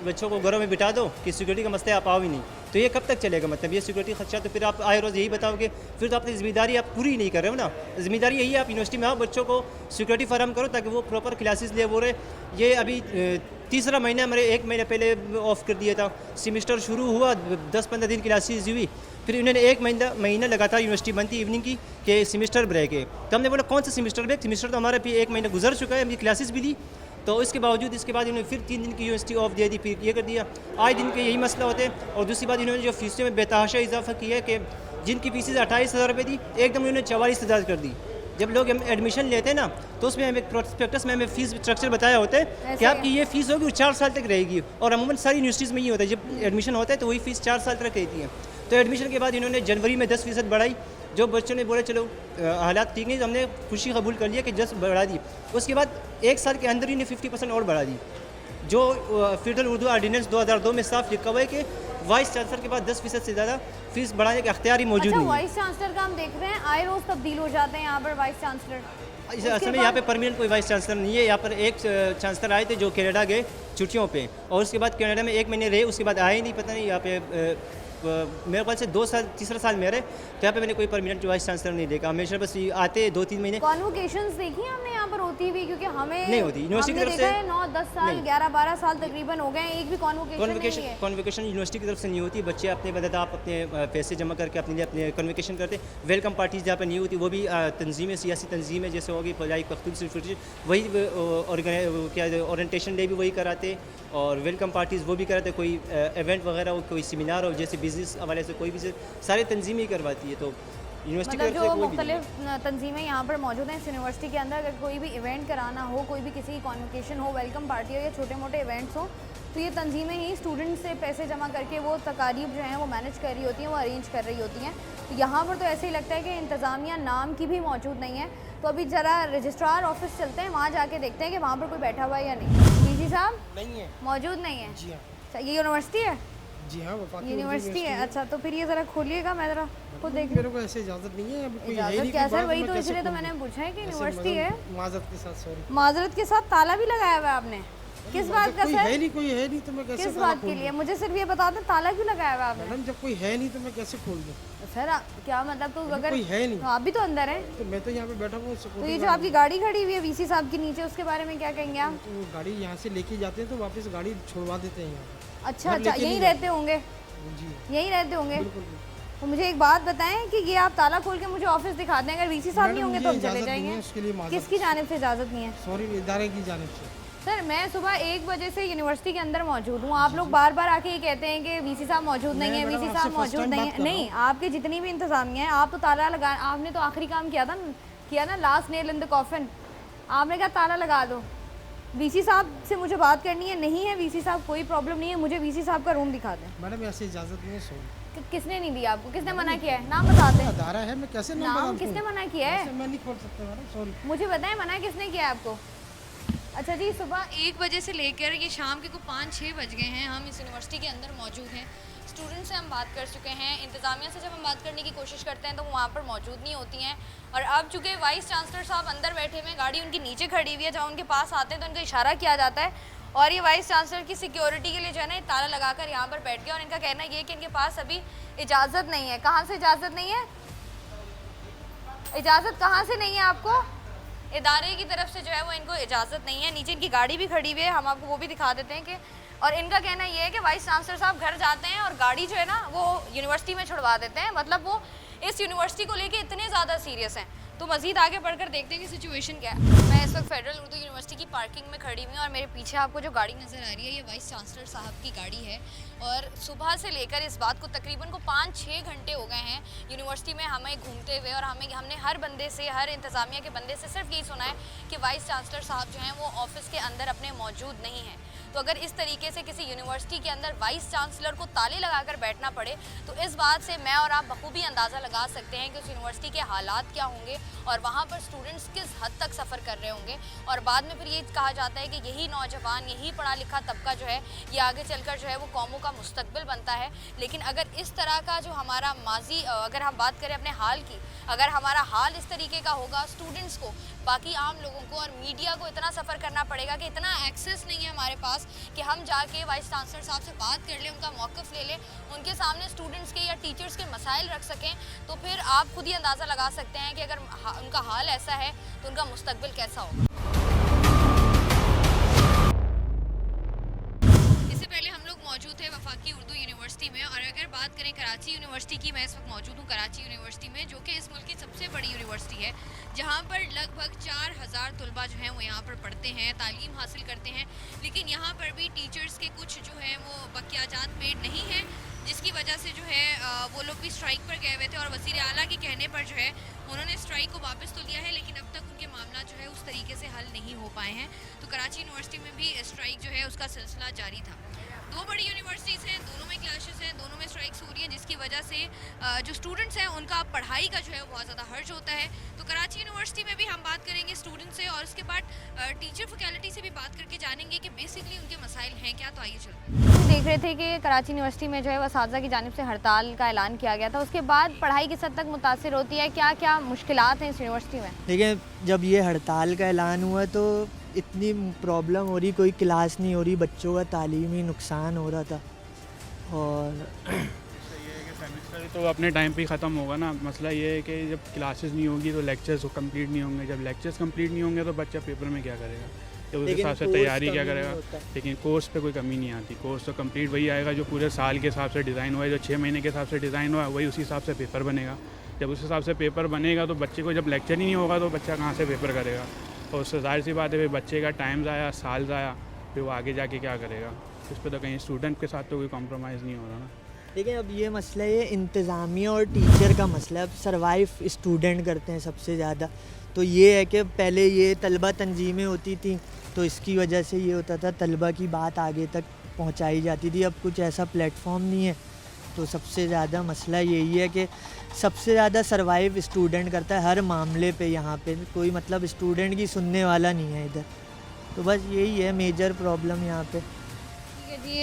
बच्चों को घरों में बिठा दो कि सिक्योरिटी का मसला आप आओ ही नहीं। तो ये कब तक चलेगा? मतलब ये सिक्योरिटी खदशा, तो फिर आप आए रोज़ यही बताओगे, फिर तो अपनी जिम्मेदारी आप पूरी नहीं कर रहे हो ना। जिम्मेदारी यही है आप यूनिवर्सिटी में आओ, बच्चों को सिक्योरिटी फराहम करो ताकि वो प्रॉपर क्लासेस ले वो रहे। ये अभी तीसरा महीना हमारे 1 महीना पहले ऑफ कर दिया था, सेमेस्टर शुरू हुआ, 10-15 दिन क्लासेस हुई, फिर इन्होंने 1 महीना लगातार यूनिवर्सिटी बनती इवनिंग की कि सेमेस्टर ब्रेक है। तो हमने बोला कौन सा सेमेस्टर ब्रेक, सेमेस्टर तो हमारा भी 1 महीना गुजर चुका है, हमने क्लासेस भी दी। तो इसके बावजूद इसके बाद इन्होंने फिर 3 दिन की यूनिवर्सिटी ऑफ दे दी, फिर ये कर दिया। आए दिन के यही मसला होते हैं। और दूसरी बात, इन्होंने जो फीसों में बेतहाशा इजाफा किया है कि जिनकी फीसें 28,000 रुपये थी, एकदम इन्होंने 44,000 कर दी। जब लोग एडमिशन लेते हैं ना, तो उसमें हमें प्रोस्पेक्टस में हमें फ़ीस स्ट्रक्चर बताया होता है कि आपकी ये फ़ीस होगी वो 4 साल तक रहेगी। और अमूमन सारी यूनिवर्सिटीज़ में ये होता है, जब एडमिशन होता है तो वही फ़ीस 4 साल तक रहती है। तो एडमिशन के बाद इन्होंने जनवरी में 10% बढ़ाई। जो बच्चों ने बोले चलो हालात ठीक नहीं, तो हमने खुशी कबूल कर लिया कि 10 बढ़ा दी। उसके बाद 1 साल के अंदर ही ने 50% और बढ़ा दी। जो फेडरल उर्दू ऑर्डिनेंस 2002 में साफ लिखा हुआ है कि वाइस चांसलर के बाद 10% से ज़्यादा फीस बढ़ाने का अख्तियार ही मौजूद नहीं है। वाइस चांसलर का हम देख रहे हैं आए रोज़ तब्दील हो जाते हैं यहाँ पर वाइस चांसलर। असल में यहाँ पे परमानेंट कोई वाइस चांसलर नहीं है। यहाँ पर एक चांसलर आए थे जो कनाडा गए छुट्टियों पे, और उसके बाद कनाडा में 1 महीने रहे, उसके बाद आए नहीं, पता नहीं यहाँ पे मेरे ख्याल से 2 साल, तीसरा साल मेरे, तो यहाँ पे मैंने कोई परमानेंट वाइस चांसलर नहीं देखा। हमेशा बस आते 2-3 महीने। कॉन्वोकेशंस देखी हमने यहाँ पर होती हुई, क्योंकि हमें नहीं होती यूनिवर्सिटी की तरफ से। 9-10 साल 11-12 साल तकरीबन हो गए, एक भी कॉन्वोकेशन यूनिवर्सिटी की तरफ से नहीं होती। बच्चे अपने बदद आप अपने पैसे जमा करके अपने लिए अपने कॉन्वोकेशन करते। वेलकम पार्टीज़ जहाँ पर नहीं होती, वो भी तंजीमें, सियासी तंजीमें जैसे होगी फजाई पख्तूनख्वा, वही क्या ओरिएंटेशन डे भी वही कराते, और वेलकम पार्टीज़ वो भी कराते। कोई इवेंट वगैरह हो, कोई सेमिनार हो, जैसे बिज़नेस हवाले से कोई भी सारे तंजीमें ही करवाती है। तो यूनिवर्सिटी मतलब जो मुख्तलिफ तंजीमें यहाँ पर मौजूद हैं इस यूनिवर्सिटी के अंदर, अगर कोई भी इवेंट कराना हो, कोई भी किसी की कॉन्वोकेशन हो, वेलकम पार्टी हो या छोटे मोटे इवेंट्स हो, तो ये तंजीमें ही स्टूडेंट से पैसे जमा करके वो तकारीब जो हैं वो मैनेज कर रही होती हैं, वो अरेंज कर रही होती हैं। तो यहाँ पर तो ऐसे ही लगता है कि इंतज़ामिया नाम की भी मौजूद नहीं है। तो अभी ज़रा रजिस्ट्रार ऑफिस चलते हैं, वहाँ जाके देखते हैं कि वहाँ पर कोई बैठा हुआ है या नहीं। डीजी साहब नहीं है, मौजूद नहीं है। जी हाँ, ये यूनिवर्सिटी है? जी हाँ, यूनिवर्सिटी है। अच्छा, तो फिर ये ज़रा खोलिएगा, मैं ज़रा खुद देख। मेरे को ऐसे इजाज़त नहीं है। इजाज़त क्या सर, वही तो, इसलिए तो मैंने पूछा है कि यूनिवर्सिटी है। माजरत के साथ, सॉरी, माजरत के साथ ताला भी लगाया हुआ है आपने? किस बात का सर? कोई है नहीं तो मैं कैसे, किस बात के लिए? मुझे सिर्फ ये बता दें, ताला क्यों लगाया हुआ है आपने? मैडम जब कोई है नहीं तो मैं कैसे खोल दूँ? सर क्या मतलब, तो अगर कोई है नहीं तो आप भी तो अंदर हैं। तो मैं तो यहाँ पे बैठा हूँ। तो ये जो आपकी गाड़ी खड़ी हुई है वीसी साहब के नीचे, उसके बारे में क्या कहेंगे आप? तो गाड़ी यहाँ से लेके जाते हैं तो वापस गाड़ी छोड़वा देते हैं यहाँ। अच्छा, यहीं रहते होंगे? जी, यहीं रहते होंगे। तो मुझे एक बात बताएं कि ये आप ताला खोल के मुझे ऑफिस दिखा दें, अगर वीसी साहब नहीं होंगे तो हम चले जाएंगे। किसकी जानिब से इजाज़त नहीं है? सॉरी, इदारे की जानिब से। सर मैं सुबह 1 बजे से यूनिवर्सिटी के अंदर मौजूद हूँ, आप लोग बार बार आके ये कहते हैं कि वीसी साहब मौजूद नहीं है, वीसी साहब मौजूद नहीं है। नहीं, आपके जितनी भी इंतज़ामिया है, आप तो ताला लगा, आपने तो आखिरी काम किया ना, last nail in the coffin, आपने कहा ताला लगा दो। वीसी साहब से मुझे बात करनी है, नहीं है वीसी साहब, कोई प्रॉब्लम नहीं है, मुझे वीसी साहब का रूम दिखा दें। मैडम ऐसी इजाज़त नहीं है। किसने नहीं दिया आपको? किसने मना किया है? नाम बताते हैं। अदारा है, मैं कैसे नाम, किसने मना किया है? मैं नहीं खोल सकता मैडम, सॉरी। मुझे बताएं मना किसने किया है आपको? अच्छा जी, सुबह 1 बजे से लेकर ये शाम के को 5-6 बज गए हैं, हम इस यूनिवर्सिटी के अंदर मौजूद हैं। स्टूडेंट से हम बात कर चुके हैं, इंतज़ामिया से जब हम बात करने की कोशिश करते हैं तो वो वहाँ पर मौजूद नहीं होती हैं। और अब चूँकि वाइस चांसलर साहब अंदर बैठे हुए हैं, गाड़ी उनकी नीचे खड़ी हुई है, जब उनके पास आते हैं तो उनको इशारा किया जाता है, और ये वाइस चांसलर की सिक्योरिटी के लिए जो है ना ताला लगाकर यहाँ पर बैठ गए। और इनका कहना ये है कि इनके पास अभी इजाज़त नहीं है। कहाँ से इजाज़त नहीं है? इजाज़त कहाँ से नहीं है आपको? इदारे की तरफ से जो है वो इनको इजाज़त नहीं है। नीचे इनकी गाड़ी भी खड़ी हुई है, हम आपको वो भी दिखा देते हैं कि, और इनका कहना ये है कि वाइस चांसलर साहब घर जाते हैं और गाड़ी जो है ना वो यूनिवर्सिटी में छुड़वा देते हैं। मतलब वो इस यूनिवर्सिटी को लेके इतने ज़्यादा सीरियस हैं। तो मज़ीद आगे बढ़कर देखते हैं कि सिचुएशन क्या है। मैं इस वक्त फेडरल उर्दू यूनिवर्सिटी की पार्किंग में खड़ी हुई हूँ, और मेरे पीछे आपको जो गाड़ी नज़र आ रही है ये वाइस चांसलर साहब की गाड़ी है। और सुबह से लेकर इस बात को तकरीबन 5-6 घंटे हो गए हैं यूनिवर्सिटी में हमें घूमते हुए, और हमने हर बंदे से, हर इंतज़ामिया के बंदे से सिर्फ यही सुना है कि वाइस चांसलर साहब जो हैं वो ऑफिस के अंदर अपने मौजूद नहीं हैं। तो अगर इस तरीके से किसी यूनिवर्सिटी के अंदर वाइस चांसलर को ताले लगाकर बैठना पड़े, तो इस बात से मैं और आप बखूबी अंदाज़ा लगा सकते हैं कि उस यूनिवर्सिटी के हालात क्या होंगे और वहाँ पर स्टूडेंट्स किस हद तक सफ़र कर रहे होंगे। और बाद में फिर ये कहा जाता है कि यही नौजवान, यही पढ़ा लिखा तबका जो है ये आगे चलकर जो है वो कौमों का मुस्तकबिल बनता है। लेकिन अगर इस तरह का जो हमारा माजी, अगर हम बात करें अपने हाल की, अगर हमारा हाल इस तरीके का होगा, स्टूडेंट्स को, बाकी आम लोगों को और मीडिया को इतना सफ़र करना पड़ेगा कि इतना एक्सेस नहीं है हमारे पास कि हम जाके वाइस चांसलर साहब से बात कर लें, उनका मौक़िफ़ ले लें, उनके सामने स्टूडेंट्स के या टीचर्स के मसाइल रख सकें, तो फिर आप खुद ही अंदाज़ा लगा सकते हैं कि अगर उनका हाल ऐसा है तो उनका मुस्तकबिल कैसा होगा। इससे पहले हम लोग मौजूद थे वफाकी उर्दू यूनिवर्सिटी में, और अगर बात करें कराची यूनिवर्सिटी की, मैं इस वक्त मौजूद हूँ कराची यूनिवर्सिटी में, जो कि इस मुल्क की सबसे बड़ी यूनिवर्सिटी है, जहाँ पर लगभग 4000 तलबा जो हैं वो यहाँ पर पढ़ते हैं, तालीम हासिल करते हैं। लेकिन यहाँ पर भी टीचर्स के कुछ जो है वो बकियाजात पेड नहीं हैं, जिसकी वजह से जो है वो लोग भी स्ट्राइक पर गए हुए थे, और वज़ीर आला के कहने पर जो है उन्होंने स्ट्राइक को वापस तो लिया है, लेकिन अब तक उनके मामला जो है उस तरीके से हल नहीं हो पाए हैं। तो कराची यूनिवर्सिटी में भी स्ट्राइक जो है उसका सिलसिला जारी था। दो बड़ी यूनिवर्सिटीज़ हैं, दोनों में क्लैशेस हैं, दोनों में स्ट्राइक्स हो रही हैं, जिसकी वजह से जो स्टूडेंट्स हैं उनका पढ़ाई का जो है बहुत ज़्यादा हर्ज होता है। तो कराची यूनिवर्सिटी में भी हम बात करेंगे स्टूडेंट्स से, और उसके बाद टीचर फैकल्टी से भी बात करके जानेंगे कि बेसिकली उनके मसाइल हैं क्या। तो आइए चलते देख रहे थे कि कराची यूनिवर्सिटी में जो है असातिज़ा की जानिब से हड़ताल का ऐलान किया गया था, उसके बाद पढ़ाई किस हद तक मुतासिर होती है, क्या क्या मुश्किलात हैं इस यूनिवर्सिटी में? देखिए, जब ये हड़ताल का ऐलान हुआ तो इतनी प्रॉब्लम हो रही, कोई क्लास नहीं हो रही, बच्चों का तालीमी नुकसान हो रहा था। और सेमेस्टर तो अपने टाइम पे ही ख़त्म होगा ना। मसला ये है कि जब क्लासेस नहीं होगी तो लेक्चर्स कंप्लीट नहीं होंगे, जब लेक्चर्स कंप्लीट नहीं होंगे तो बच्चा पेपर में क्या करेगा, तो उस हिसाब से तैयारी क्या करेगा। लेकिन कोर्स पे कोई कमी नहीं आती, कोर्स तो कंप्लीट वही आएगा जो पूरे साल के हिसाब से डिज़ाइन हुआ है, जो 6 महीने के हिसाब से डिज़ाइन हुआ है, वही उसी हिसाब से पेपर बनेगा। जब उस हिसाब से पेपर बनेगा तो बच्चे को जब लेक्चर ही नहीं होगा तो बच्चा कहाँ से पेपर करेगा, और उससे जाहिर सी बात है फिर बच्चे का टाइम ज़ाया, साल ज़ाया, फिर वो आगे जाके क्या करेगा। इस पर तो कहीं स्टूडेंट के साथ तो कोई कॉम्प्रोमाइज़ नहीं हो रहा ना। लेकिन अब ये मसला ये इंतज़ामिया और टीचर का मसला है। अब सर्वाइव स्टूडेंट करते हैं सबसे ज़्यादा, तो ये है कि पहले ये तलबा तंजीमें होती थी तो इसकी वजह से ये होता था तलबा की बात आगे तक पहुंचाई जाती थी। अब कुछ ऐसा प्लेटफॉर्म नहीं है, तो सबसे ज़्यादा मसला यही है कि सबसे ज़्यादा सर्वाइव स्टूडेंट करता है हर मामले पे। यहाँ पे कोई मतलब स्टूडेंट की सुनने वाला नहीं है इधर, तो बस यही है मेजर प्रॉब्लम यहाँ पे। जी,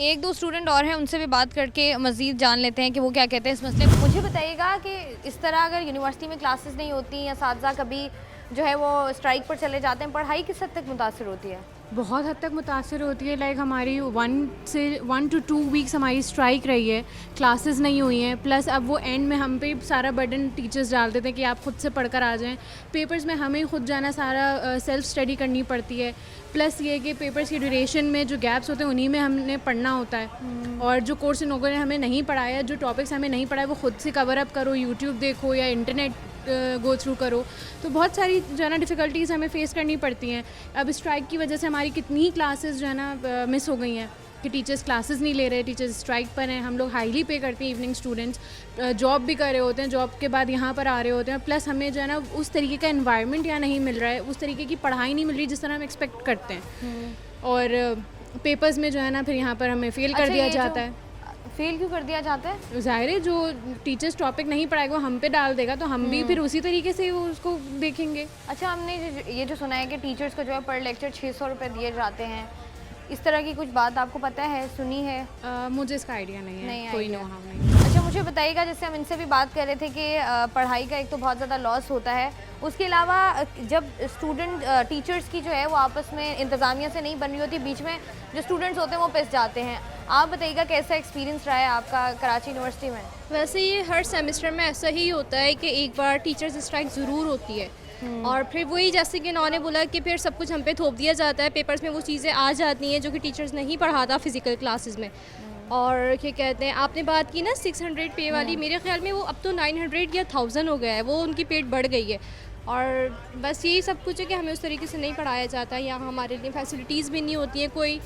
एक दो स्टूडेंट और हैं, उनसे भी बात करके मज़ीद जान लेते हैं कि वो क्या कहते हैं इस मसले पर। मुझे बताइएगा कि इस तरह अगर यूनिवर्सिटी में क्लासेस नहीं होती या असातिज़ा कभी जो है वो स्ट्राइक पर चले जाते हैं, पढ़ाई किस हद तक मुतासिर होती है? बहुत हद तक मुतासिर होती है। लाइक हमारी 1 to 2 वीक्स हमारी स्ट्राइक रही है, क्लासेस नहीं हुई हैं, प्लस अब वो एंड में हम पे सारा बर्डन टीचर्स डाल देते हैं कि आप खुद से पढ़कर आ जाएं। पेपर्स में हमें खुद जाना, सारा सेल्फ स्टडी करनी पड़ती है। प्लस ये कि पेपर्स की ड्यूरेशन में जो गैप्स होते हैं उन्हीं में हमने पढ़ना होता है, और जो कोर्स इन लोगों ने हमें नहीं पढ़ाया, जो टॉपिक्स हमें नहीं पढ़ाया वो खुद से कवर अप करो, यूट्यूब देखो या इंटरनेट गो थ्रू करो। तो बहुत सारी जो है ना डिफ़िकल्टीज़ हमें फ़ेस करनी पड़ती हैं। अब स्ट्राइक की वजह से हमारी कितनी ही क्लासेस जो है ना मिस हो गई हैं कि टीचर्स क्लासेस नहीं ले रहे, टीचर्स स्ट्राइक पर हैं। हम लोग हाईली पे करते हैं, इवनिंग स्टूडेंट्स जॉब भी कर रहे होते हैं, जॉब के बाद यहाँ पर आ रहे होते हैं, प्लस हमें जो है ना उस तरीके का एनवायरनमेंट यहाँ नहीं मिल रहा है, उस तरीके की पढ़ाई नहीं मिल रही जिस तरह हम एक्सपेक्ट करते हैं। और पेपर्स में जो है ना फिर यहाँ पर हमें फ़ेल कर दिया जाता है। फेल क्यों कर दिया जाता है? ज़ाहिर है, जो टीचर्स टॉपिक नहीं पढ़ाएगा वो हम पे डाल देगा, तो हम भी फिर उसी तरीके से वो उसको देखेंगे। अच्छा, हमने ये जो सुना है कि टीचर्स को जो है पर लेक्चर 600 रुपये दिए जाते हैं, इस तरह की कुछ बात आपको पता है, सुनी है? मुझे इसका आइडिया नहीं है, नहीं कोई आइडिया। नहीं। अच्छा, मुझे बताइएगा, जैसे हम इनसे भी बात कर रहे थे कि पढ़ाई का एक तो बहुत ज़्यादा लॉस होता है, उसके अलावा जब स्टूडेंट टीचर्स की जो है वो आपस में इंतज़ामिया से नहीं बन रही होती, बीच में जो स्टूडेंट्स होते हैं वो पिस जाते हैं। आप बताइएगा कैसा एक्सपीरियंस रहा है आपका कराची यूनिवर्सिटी में? वैसे ये हर सेमेस्टर में ऐसा ही होता है कि एक बार टीचर्स स्ट्राइक ज़रूर होती है, और फिर वही जैसे कि इन्होंने बोला कि फिर सब कुछ हम पे थोप दिया जाता है, पेपर्स में वो चीज़ें आ जाती हैं जो कि टीचर्स नहीं पढ़ाता फ़िज़िकल क्लासेस में। और क्या कहते हैं, आपने बात की ना 600 पे वाली, मेरे ख्याल में वो अब तो 900 या 1000 हो गया है, वो उनकी पेट बढ़ गई है। और बस यही सब कुछ है कि हमें उस तरीके से नहीं पढ़ाया जाता, या हमारे लिए फैसिलिटीज़ भी नहीं होती हैं कोई,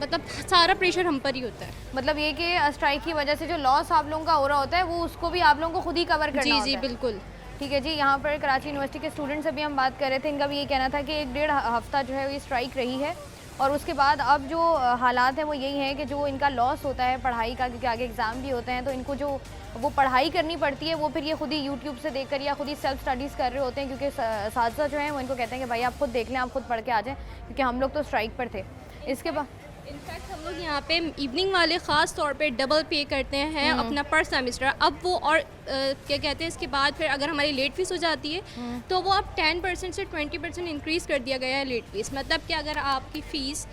मतलब सारा प्रेशर हम पर ही होता है। मतलब ये कि स्ट्राइक की वजह से जो लॉस आप लोगों का हो रहा होता है वो उसको भी आप लोगों को खुद ही कवर करना होता है। जी बिल्कुल। ठीक है जी, यहाँ पर कराची यूनिवर्सिटी के स्टूडेंट से भी हम बात कर रहे थे, इनका भी ये कहना था कि 1-1.5 हफ्ता जो है ये स्ट्राइक रही है, और उसके बाद अब जो हालात हैं वो यही है कि जो इनका लॉस होता है पढ़ाई का, क्योंकि आगे एग्ज़ाम भी होते हैं, तो इनको जो वो पढ़ाई करनी पड़ती है वो फिर ये खुद ही यूट्यूब से देखकर या खुद ही सेल्फ स्टडीज़ कर रहे होते हैं, क्योंकि साथी जो हैं वो इनको कहते हैं कि भाई आप खुद देख लें, आप खुद पढ़ के आ जाएँ, क्योंकि हम लोग तो स्ट्राइक पर थे। इसके बाद इनफैक्ट हम लोग यहाँ पे इवनिंग वाले ख़ास तौर पे डबल पे करते हैं अपना पर सेमेस्टर। अब वो और क्या कहते हैं, इसके बाद फिर अगर हमारी लेट फीस हो जाती है तो वो अब 10% से 20% इंक्रीज़ कर दिया गया है लेट फीस। मतलब कि अगर आपकी फ़ीस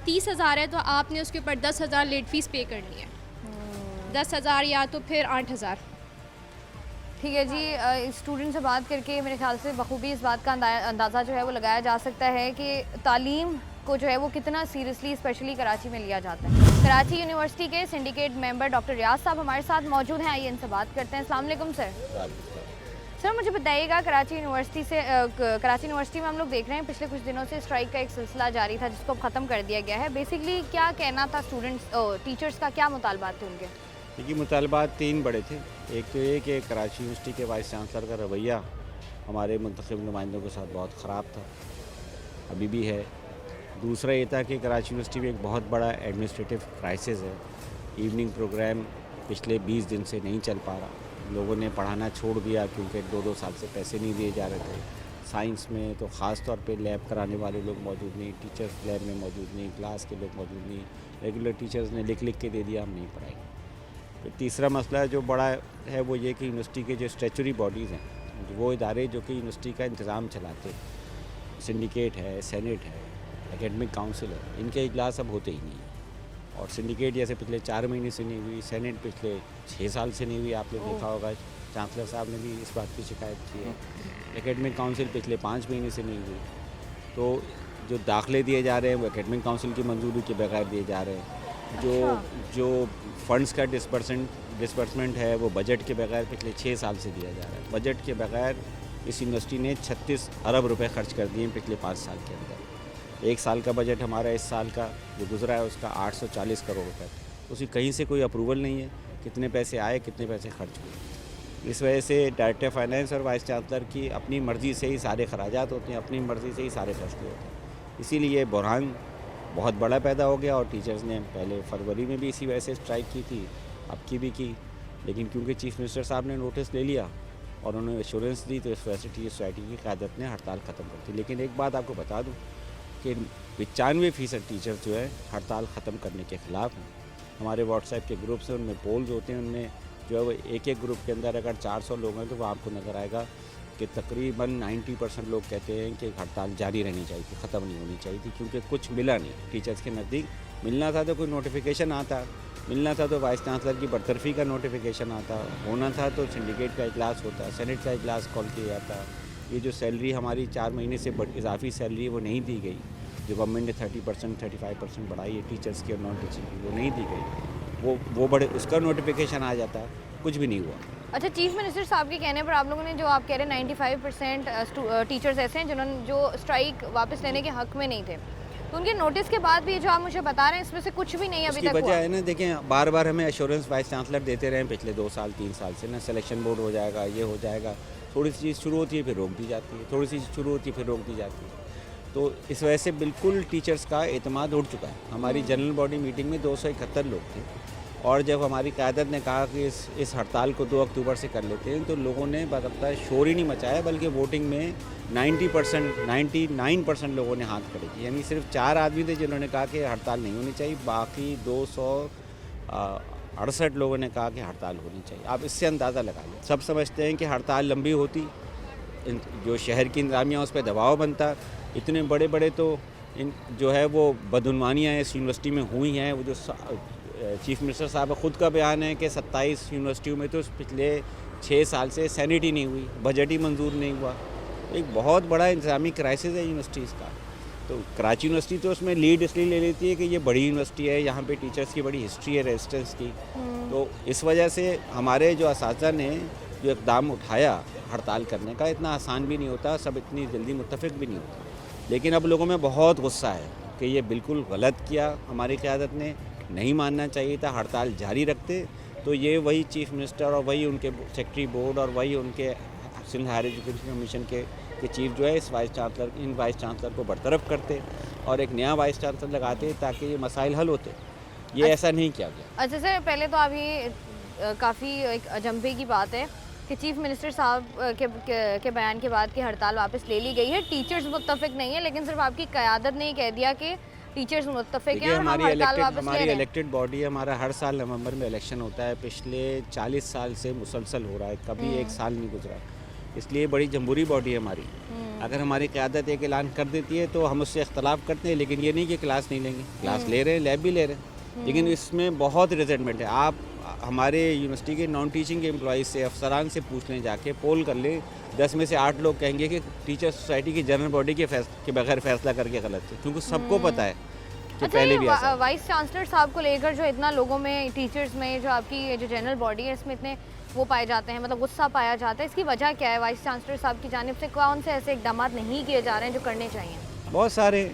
30,000 है तो आपने उसके ऊपर 10,000 लेट फीस पे करनी है, 10,000 या तो फिर 8,000। ठीक है जी, स्टूडेंट से बात करके मेरे ख्याल से बखूबी इस बात का अंदाज़ा जो है वो लगाया जा सकता है कि तालीम को जो है वो कितना सीरियसली स्पेशली कराची में लिया जाता है। कराची यूनिवर्सिटी के सिंडिकेट मेंबर डॉक्टर रियाज साहब हमारे साथ मौजूद हैं, आइए इनसे बात करते हैं। अस्सलाम वालेकुम सर। सर मुझे बताइएगा, कराची यूनिवर्सिटी में हम लोग देख रहे हैं पिछले कुछ दिनों से स्ट्राइक का एक सिलसिला जारी था जिसको अब ख़त्म कर दिया गया है। बेसिकली क्या कहना था टीचर्स का, क्या मुतालबात थे उनके? देखिए, मुतालबात 3 बड़े थे। एक तो ये कि कराची यूनिवर्सिटी के वाइस चांसलर का रवैया हमारे मुंतखब नुमाइंदों के साथ बहुत ख़राब था, अभी भी है। दूसरा ये था कि कराची यूनिवर्सिटी में एक बहुत बड़ा एडमिनिस्ट्रेटिव क्राइसिस है। इवनिंग प्रोग्राम पिछले 20 दिन से नहीं चल पा रहा, लोगों ने पढ़ाना छोड़ दिया क्योंकि 2-2 साल से पैसे नहीं दिए जा रहे थे। साइंस में तो ख़ास तौर पे लैब कराने वाले लोग मौजूद नहीं, टीचर्स लैब में मौजूद नहीं, क्लास के लोग मौजूद नहीं, रेगुलर टीचर्स ने लिख के दे दिया हम नहीं पढ़ाएंगे। फिर तीसरा मसला जो बड़ा है वो ये कि यूनिवर्सिटी के जो स्टैचुरी बॉडीज़ हैं, वो इदारे जो कि यूनिवर्सिटी का इंतज़ाम चलाते, सिंडिकेट है, सेनेट है, एकेडमिक काउंसिल है, इनके इजलास अब होते ही नहीं है। और सिंडिकेट जैसे पिछले 4 महीने से नहीं हुई, सेनेट पिछले 6 साल से नहीं हुई, आपने देखा होगा, चांसलर साहब ने भी इस बात की शिकायत की है। एकेडमिक काउंसिल पिछले 5 महीने से नहीं हुई। तो जो दाखिले दिए जा रहे हैं वो एकेडमिक काउंसिल की मंजूरी के बगैर दिए जा रहे हैं। जो फंड्स का डिस्बर्समेंट है वो बजट के बगैर पिछले 6 साल से दिया जा रहा है। बजट के बगैर इस यूनिवर्सिटी ने 36 अरब रुपए खर्च कर दिए पिछले 5 साल के अंदर। 1 साल का बजट हमारा इस साल का जो गुजरा है उसका 840 करोड़ रुपये, उसकी कहीं से कोई अप्रूवल नहीं है, कितने पैसे आए कितने पैसे खर्च हुए। इस वजह से डायरेक्टर फाइनेंस और वाइस चांसलर की अपनी मर्ज़ी से ही सारे खराजात होते हैं, अपनी मर्ज़ी से ही सारे फैसले होते हैं। इसीलिए बहरान बहुत बड़ा पैदा हो गया और टीचर्स ने पहले फरवरी में भी इसी वजह से स्ट्राइक की थी, अब की भी की, लेकिन क्योंकि चीफ मिनिस्टर साहब ने नोटिस ले लिया और उन्होंने एश्योरेंस दी तो इस वजह से टीचर सोसाइटी की क़यादत ने हड़ताल ख़त्म कर दी। लेकिन एक बात आपको बता दूँ कि 95% टीचर्स जो है हड़ताल ख़त्म करने के ख़िलाफ़ हैं। हमारे व्हाट्सएप के ग्रुप्स हैं, उनमें पोल्स होते हैं, उनमें जो है वो एक ग्रुप के अंदर अगर 400 लोग हैं तो वह आपको नज़र आएगा कि तकरीबन 90% लोग कहते हैं कि हड़ताल जारी रहनी चाहिए थी, ख़त्म नहीं होनी चाहिए थी, क्योंकि कुछ मिला नहीं। टीचर्स के नज़दीक मिलना था तो कोई नोटिफिकेशन आता, मिलना था तो वाइस चांसलर की बरतरफी का नोटिफिकेशन आता, होना था तो सिंडिकेट का इजलास होता, सेनेट का इजलास कॉल किया जाता। ये जो सैलरी हमारी 4 महीने से इजाफी सैलरी वो नहीं दी गई, जो गवर्नमेंट ने 30% 35% बढ़ाई है टीचर्स की और नॉन टीचिंग की, वो नहीं दी गई। वो बड़े उसका नोटिफिकेशन आ जाता, कुछ भी नहीं हुआ। अच्छा, चीफ मिनिस्टर साहब के कहने पर आप लोगों ने, जो आप कह रहे हैं 95% टीचर्स ऐसे हैं जिन्होंने जो स्ट्राइक वापस लेने के हक़ में नहीं थे, तो उनके नोटिस के बाद भी जो आप मुझे बता रहे हैं इसमें से कुछ भी नहीं अभी तक हुआ। वजह है ना, देखें बार बार हमें एश्योरेंस वाइस चांसलर देते रहे पिछले 2 साल 3 साल से ना, सिलेक्शन बोर्ड हो जाएगा, ये हो जाएगा, थोड़ी सी चीज़ शुरू होती है फिर रोक दी जाती है, थोड़ी सी चीज़ शुरू होती है फिर रोक दी जाती है। तो इस वजह से बिल्कुल टीचर्स का एतमाद उठ चुका है। हमारी जनरल बॉडी मीटिंग में 271 लोग थे और जब हमारी क़यादत ने कहा कि इस हड़ताल को 2 अक्टूबर से कर लेते हैं तो लोगों ने बाकायदा शोर ही नहीं मचाया, बल्कि वोटिंग में 99% लोगों ने हाथ खड़े किए। यानी सिर्फ 4 आदमी थे जिन्होंने कहा कि हड़ताल नहीं होनी चाहिए, बाकी 268 लोगों ने कहा कि हड़ताल होनी चाहिए। आप इससे अंदाज़ा लगा लें। सब समझते हैं कि हड़ताल लंबी होती, जो शहर की इंतज़ामिया उस पर दबाव बनता, इतने बड़े बड़े तो जो है वो बदउनवानियाँ इस यूनिवर्सिटी में हुई हैं। वो जो चीफ मिनिस्टर साहब का ख़ुद का बयान है कि 27 यूनिवर्सिटियों में तो पिछले 6 साल से सैनिट ही नहीं हुई, बजट ही मंजूर नहीं हुआ। एक बहुत बड़ा इंतज़ामी क्राइसिस है यूनिवर्सिटीज़ का। तो कराची यूनिवर्सिटी तो उसमें लीड इसलिए ले लेती है कि ये बड़ी यूनिवर्सिटी है, यहाँ पे टीचर्स की बड़ी हिस्ट्री है रेजिस्टेंस की। तो इस वजह से हमारे जो असातिज़ा ने जो इक़दाम उठाया हड़ताल करने का, इतना आसान भी नहीं होता, सब इतनी जल्दी मुत्तफ़िक भी नहीं होता। लेकिन अब लोगों में बहुत गुस्सा है कि ये बिल्कुल गलत किया हमारी क़यादत ने, नहीं मानना चाहिए था, हड़ताल जारी रखते तो ये वही चीफ मिनिस्टर और वही उनके सेक्रेटरी बोर्ड और वही उनके सिंध हायर एजुकेशन कमीशन के कि चीफ जो है इन वाइस चांसलर को बरतरफ करते और एक नया वाइस चांसलर लगाते ताकि ये मसाइल हल होते। ये ऐसा नहीं किया गया। अच्छा सर, पहले तो अभी काफ़ी एक अजंबे की बात है कि चीफ मिनिस्टर साहब के बयान के बाद कि हड़ताल वापस ले ली गई है। टीचर्स मुत्तफिक नहीं है, लेकिन सिर्फ आपकी क़यादत ने ही कह दिया कि टीचर्स मुत्तफिक हैं और हम हड़ताल वापस ले रहे हैं। हमारी इलेक्टेड बॉडी है, हमारा हर साल नवंबर में इलेक्शन होता है। पिछले 40 साल से मुसलसल हो रहा है, कभी एक साल नहीं गुजरा। इसलिए बड़ी जमहूरी बॉडी है हमारी। अगर हमारी क़यादत एक ऐलान कर देती है तो हम उससे इख्तलाफ करते हैं, लेकिन ये नहीं कि क्लास नहीं लेंगे। क्लास ले रहे हैं, लैब भी ले रहे हैं, लेकिन इसमें बहुत रिजेंटमेंट है। आप हमारे यूनिवर्सिटी के नॉन टीचिंग के एम्प्लॉइज़ से, अफसरान से पूछ लें, जाके पोल कर लें, 10 में से 8 लोग कहेंगे कि टीचर सोसाइटी की जनरल बॉडी के बगैर फैसला करके गलत है, क्योंकि सबको पता है कि पहले भी ऐसा। वाइस चांसलर साहब को लेकर जो इतना लोगों में, टीचर्स में, जो आपकी जो जनरल बॉडी है इसमें इतने वो पाए जाते हैं, मतलब गुस्सा पाया जाता है, इसकी वजह क्या है? वाइस चांसलर साहब की जानिब से कौन से ऐसे इकदाम नहीं किए जा रहे हैं जो करने चाहिए? बहुत सारे।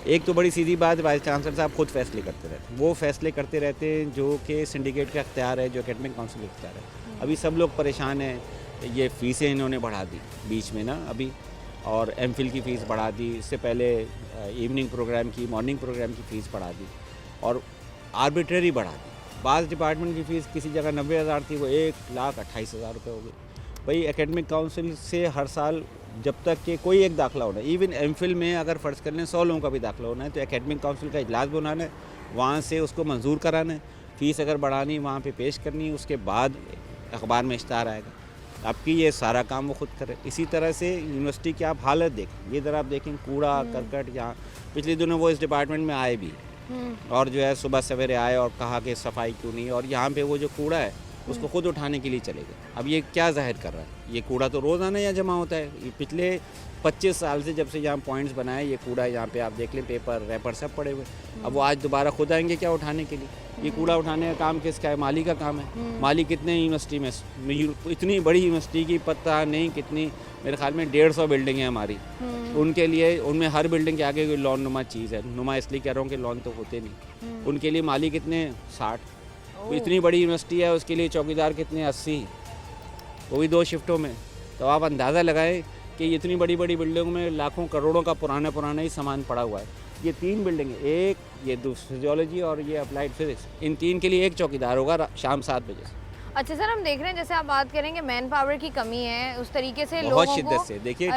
एक तो बड़ी सीधी बात, वाइस चांसलर साहब खुद फैसले करते रहते हैं। वो फैसले करते रहते हैं जो कि सिंडिकेट का इख्तियार है, जो एकेडमिक काउंसिल का इख्तियार है। अभी सब लोग परेशान हैं। ये फ़ीसें इन्होंने बढ़ा दी बीच में ना अभी, और एमफिल की फ़ीस बढ़ा दी। इससे पहले इवनिंग प्रोग्राम की, मॉर्निंग प्रोग्राम की फ़ीस बढ़ा दी और आर्बिट्रेरी बढ़ा दी। बाज़ डिपार्टमेंट की फ़ीस किसी जगह 90,000 थी, वो 1,28,000 रुपये हो गई। भाई एकेडमिक काउंसिल से हर साल जब तक कि कोई एक दाखिला होना है, इवन एमफिल में अगर फ़र्ज़ कर लें 100 लोगों का भी दाखिला होना है, तो एकेडमिक काउंसिल का इजलास बुलाना है, वहाँ से उसको मंजूर कराना है, फ़ीस अगर बढ़ानी वहाँ पे पेश करनी है, उसके बाद अखबार में इश्तहार आएगा। आपकी ये सारा काम वो खुद करे। इसी तरह से यूनिवर्सिटी की आप हालत देखें, ये इधर आप देखें कूड़ा करकट। यहाँ पिछले दिनों वो इस डिपार्टमेंट में आए भी और जो है सुबह सवेरे आए और कहा कि सफाई क्यों नहीं, और यहाँ पे वो जो कूड़ा है उसको खुद उठाने के लिए चले गए। अब ये क्या जाहिर कर रहा है? ये कूड़ा तो रोज़ाना यहाँ जमा होता है। ये पिछले 25 साल से जब से यहाँ पॉइंट्स बनाए, ये कूड़ा यहाँ पे आप देख लें, पेपर रैपर सब पड़े हुए। अब वो आज दोबारा खुद आएंगे क्या उठाने के लिए? ये कूड़ा उठाने का काम किसका है? माली का काम है। माली कितने यूनिवर्सिटी में, इतनी बड़ी यूनिवर्सिटी की पता नहीं कितनी, मेरे ख्याल में 150 बिल्डिंग है हमारी। उनके लिए, उनमें हर बिल्डिंग के आगे कोई लॉन नुमा चीज़ है। नुमा इसलिए कह रहा हूँ कि लॉन तो होते नहीं। उनके लिए माली कितने 60। इतनी बड़ी यूनिवर्सिटी है, उसके लिए चौकीदार कितने 80, वो भी 2 शिफ्टों में। तो आप अंदाज़ा लगाएं कि इतनी बड़ी बड़ी बिल्डिंगों में लाखों करोड़ों का पुराना ही सामान पड़ा हुआ है। ये 3 बिल्डिंग है, एक ये फिजियोलॉजी और ये अप्लाइड फिजिक्स, इन 3 के लिए एक चौकीदार होगा शाम 7 बजे से। अच्छा सर, हम देख रहे हैं जैसे आप बात करेंगे मैन पावर की कमी है, उस तरीके से बहुत लोगों शिद्दत को से देखिए।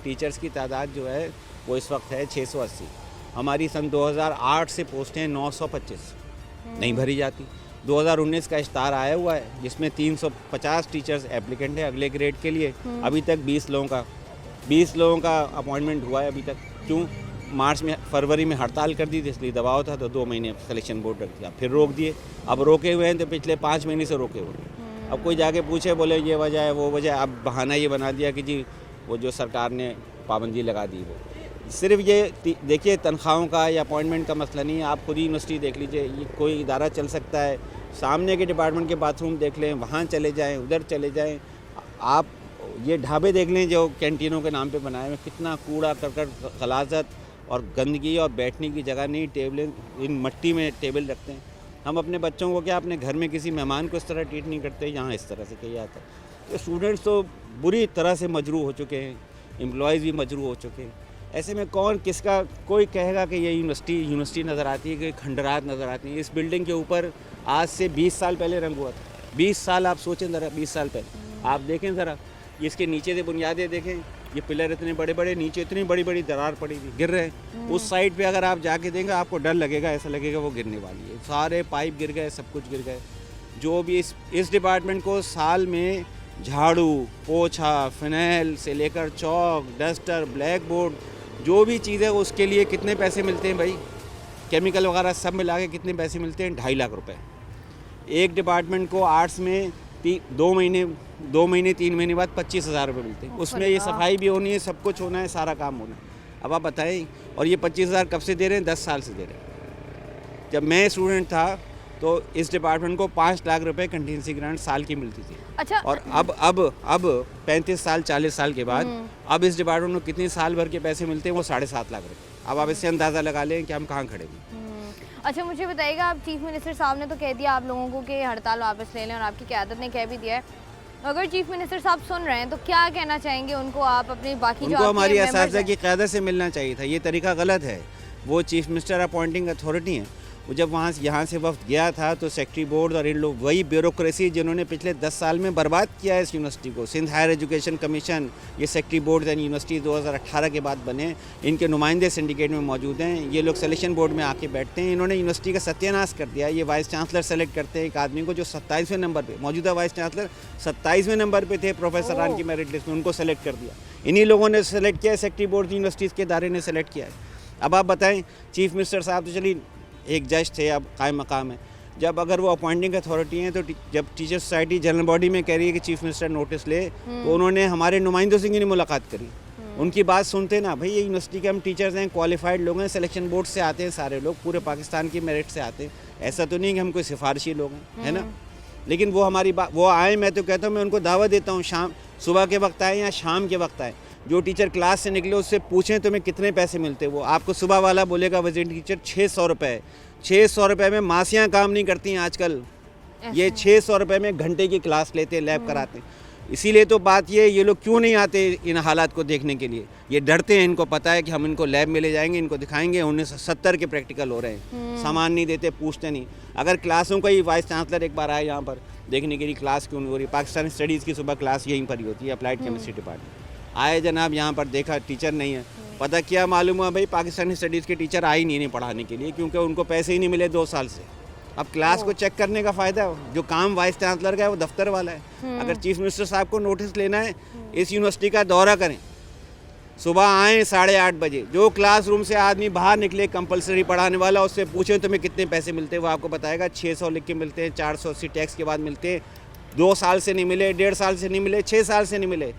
टीचर्स की तादाद जो है वो इस वक्त है 680। हमारी सन 2008 से पोस्टें 925 नहीं भरी जाती। 2019 का इश्तार आया हुआ है जिसमें 350 टीचर्स एप्लीकेंट हैं अगले ग्रेड के लिए। अभी तक 20 लोगों का अपॉइंटमेंट हुआ है अभी तक। क्यों? मार्च में, फरवरी में हड़ताल कर दी थी, इसलिए दबाव था, तो 2 महीने सिलेक्शन बोर्ड रख दिया, फिर रोक दिए। अब रोके हुए हैं तो पिछले 5 महीने से रोके हुए। अब कोई जाके पूछे, बोले ये वजह है वो वजह है। अब बहाना ये बना दिया कि जी वो जो सरकार ने पाबंदी लगा दी, वो सिर्फ ये देखिए तनख्वाहों का या अपॉइंटमेंट का मसला नहीं है। आप खुद ही यूनिवर्सिटी देख लीजिए, ये कोई इदारा चल सकता है। सामने के डिपार्टमेंट के बाथरूम देख लें, वहाँ चले जाएं, उधर चले जाएं। आप ये ढाबे देख लें जो कैंटीनों के नाम पे बनाए हुए, कितना कूड़ा करकट, गलाजत और गंदगी, और बैठने की जगह नहीं, टेबलें इन मिट्टी में टेबल रखते हैं। हम अपने बच्चों को क्या अपने घर में किसी मेहमान को इस तरह ट्रीट नहीं करते, यहाँ इस तरह से किया जाता है। तो स्टूडेंट्स तो बुरी तरह से मजरूह हो चुके हैं, एम्प्लॉयज़ भी मजरूह हो चुके हैं। ऐसे में कौन किसका, कोई कहेगा कि ये यूनिवर्सिटी नज़र आती है कि खंडरात नज़र आती है। इस बिल्डिंग के ऊपर आज से 20 साल पहले रंग हुआ था। 20 साल आप सोचें ज़रा, 20 साल पहले आप देखें ज़रा, इसके नीचे से बुनियादें देखें, ये पिलर इतने बड़े बड़े, नीचे इतनी बड़ी बड़ी दरार पड़ी थी, गिर रहे हैं। उस साइड पे अगर आप जाके देंगे आपको डर लगेगा, ऐसा लगेगा वो गिरने वाली है। सारे पाइप गिर गए, सब कुछ गिर गए। जो भी इस डिपार्टमेंट को साल में झाड़ू, पोछा, फिनाइल से लेकर चौक, डस्टर, ब्लैक बोर्ड, जो भी चीज़ है उसके लिए कितने पैसे मिलते हैं भाई? केमिकल वगैरह सब मिला के कितने पैसे मिलते हैं? 2.5 लाख रुपए। एक डिपार्टमेंट को आर्ट्स में 2 महीने 3 महीने बाद 25,000 रुपये मिलते हैं। उसमें ये सफाई भी होनी है, सब कुछ होना है, सारा काम होना है। अब आप बताएं, और ये 25,000 कब से दे रहे हैं? 10 साल से दे रहे हैं। जब मैं स्टूडेंट था तो इस डिपार्टमेंट को 5 लाख रुपए कंटिजेंसी ग्रांट साल की मिलती थी। अच्छा। और अब 35 साल 40 साल के बाद अब इस डिपार्टमेंट को कितने साल भर के पैसे मिलते हैं? वो 7.5 लाख रुपए। अब आप इससे अंदाज़ा लगा लें कि हम कहाँ खड़े हैं। अच्छा, मुझे बताइएगा, आप चीफ मिनिस्टर साहब ने तो कह दिया आप लोगों को कि हड़ताल वापस ले लें, और आपकी क़यादत ने कह भी दिया है अगर चीफ मिनिस्टर साहब सुन रहे हैं तो क्या कहना चाहेंगे उनको आप अपने बाकी जो उनको आपके हमारी members असातिज़ा हैं? की क़यादत से मिलना चाहिए था। ये तरीका गलत है। वो चीफ मिनिस्टर अपॉइंटिंग अथॉरिटी हैं। वो जब यहाँ से वफ्द गया था तो सेक्रेटरी बोर्ड और इन लोग वही ब्यूरोक्रेसी जिन्होंने पिछले 10 साल में बर्बाद किया है इस यूनिवर्सिटी को। सिंध हायर एजुकेशन कमीशन, ये सेक्रेटरी बोर्ड एंड यूनिवर्सिटी 2018 के बाद बने, इनके नुमाइंदे सिंडिकेट में मौजूद हैं। ये लोग सिलेक्शन बोर्ड में आके बैठते हैं। इन्होंने यूनिवर्सिटी का सत्यानाश कर दिया। ये वाइस चांसलर सेलेक्ट करते हैं एक आदमी को जो 27वें नंबर पर, मौजूदा वाइस चांसलर 27वें नंबर पर थे प्रोफेसर रान की मेरिट लिस्ट में, उनको सेलेक्ट कर दिया। इन्हीं लोगों ने सेलेक्ट किया है, सेक्रेटरी बोर्ड यूनिवर्सिटीज़ के इदारे ने सेलेक्ट किया है। अब आप बताएं, चीफ मिनिस्टर साहब तो चलिए एक जज थे, अब कायम मकाम है। जब अगर वो अपॉइंटिंग अथॉरिटी हैं तो जब टीचर सोसाइटी जनरल बॉडी में कह रही है कि चीफ मिनिस्टर नोटिस ले, तो उन्होंने हमारे नुमाइंदों से क्यों नहीं मुलाकात करी? उनकी बात सुनते ना। भाई ये यूनिवर्सिटी के हम टीचर्स हैं, क्वालिफाइड लोग हैं, सिलेक्शन बोर्ड से आते हैं सारे लोग, पूरे पाकिस्तान की मेरिट से आते हैं। ऐसा तो नहीं कि हम कोई सिफारशी लोग हैं, है ना? लेकिन वो हमारी बात, वो आए, मैं तो कहता हूँ, मैं उनको दावत देता हूँ, शाम सुबह के वक्त आए या शाम के वक्त आए। जो टीचर क्लास से निकले उससे पूछें तुम्हें कितने पैसे मिलते। वो आपको सुबह वाला बोलेगा विजिट टीचर 600 रुपये। 600 रुपये में मासियाँ काम नहीं करती हैं आजकल। ये 600 रुपये में घंटे की क्लास लेते, लैब कराते। इसीलिए तो बात ये लोग क्यों नहीं आते इन हालात को देखने के लिए? ये डरते हैं, इनको पता है कि हम इनको लैब में ले जाएंगे, इनको दिखाएंगे। 1970 के प्रैक्टिकल हो रहे हैं, सामान नहीं देते, पूछते नहीं। अगर क्लासों का ही वाइस चांसलर एक बार आए यहाँ पर देखने के लिए क्लास क्यों नहीं हो रही, पाकिस्तानी स्टडीज़ की सुबह क्लास यहीं पर ही होती है, अप्लाइड केमिस्ट्री डिपार्टमेंट। आए जनाब यहाँ पर, देखा टीचर नहीं है। पता क्या मालूम हुआ भाई, पाकिस्तानी स्टडीज़ के टीचर आए नहीं पढ़ाने के लिए, क्योंकि उनको पैसे ही नहीं मिले 2 साल से। अब क्लास को चेक करने का फ़ायदा, जो काम वाइस चांसलर का है वो दफ्तर वाला है। अगर चीफ मिनिस्टर साहब को नोटिस लेना है, इस यूनिवर्सिटी का दौरा करें, सुबह आएँ 8:30 बजे, जो क्लासरूम से आदमी बाहर निकले कंपलसरी पढ़ाने वाला, उससे पूछें तुम्हें कितने पैसे मिलते हैं, वो आपको बताएगा 600 लिख के मिलते हैं, 480 टैक्स के बाद मिलते हैं। 2 साल से नहीं मिले, 1.5 साल से नहीं मिले, 6 साल से नहीं मिले।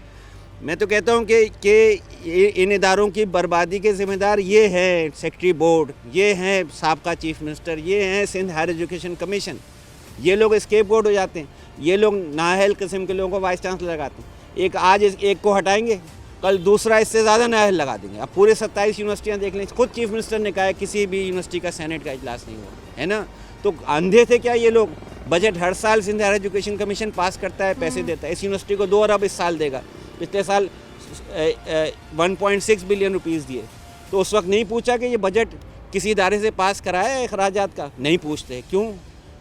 मैं तो कहता हूँ कि इन इदारों की बर्बादी के ज़िम्मेदार ये हैं सेक्रेटरी बोर्ड, ये हैं साबका चीफ मिनिस्टर, ये हैं सिंध हायर एजुकेशन कमीशन। ये लोग स्केप बोर्ड हो जाते हैं। ये लोग नाअहल किस्म के लोगों को वाइस चांसलर लगाते हैं। एक आज एक को हटाएंगे, कल दूसरा इससे ज़्यादा नाअहल लगा देंगे। अब पूरे 27 यूनिवर्सिटियाँ देख लें, खुद चीफ मिनिस्टर ने कहा है किसी भी यूनिवर्सिटी का सेनेट का इजलास नहीं हुआ, है ना? तो अंधे थे क्या ये लोग? बजट हर साल सिंध हायर एजुकेशन कमीशन पास करता है, पैसे देता है। इस यूनिवर्सिटी को 2 अरब इस साल देगा। पिछले साल 1.6 बिलियन रुपीस दिए। तो उस वक्त नहीं पूछा कि ये बजट किसी इदारे से पास कराया है अखराजात का? नहीं पूछते। क्यों?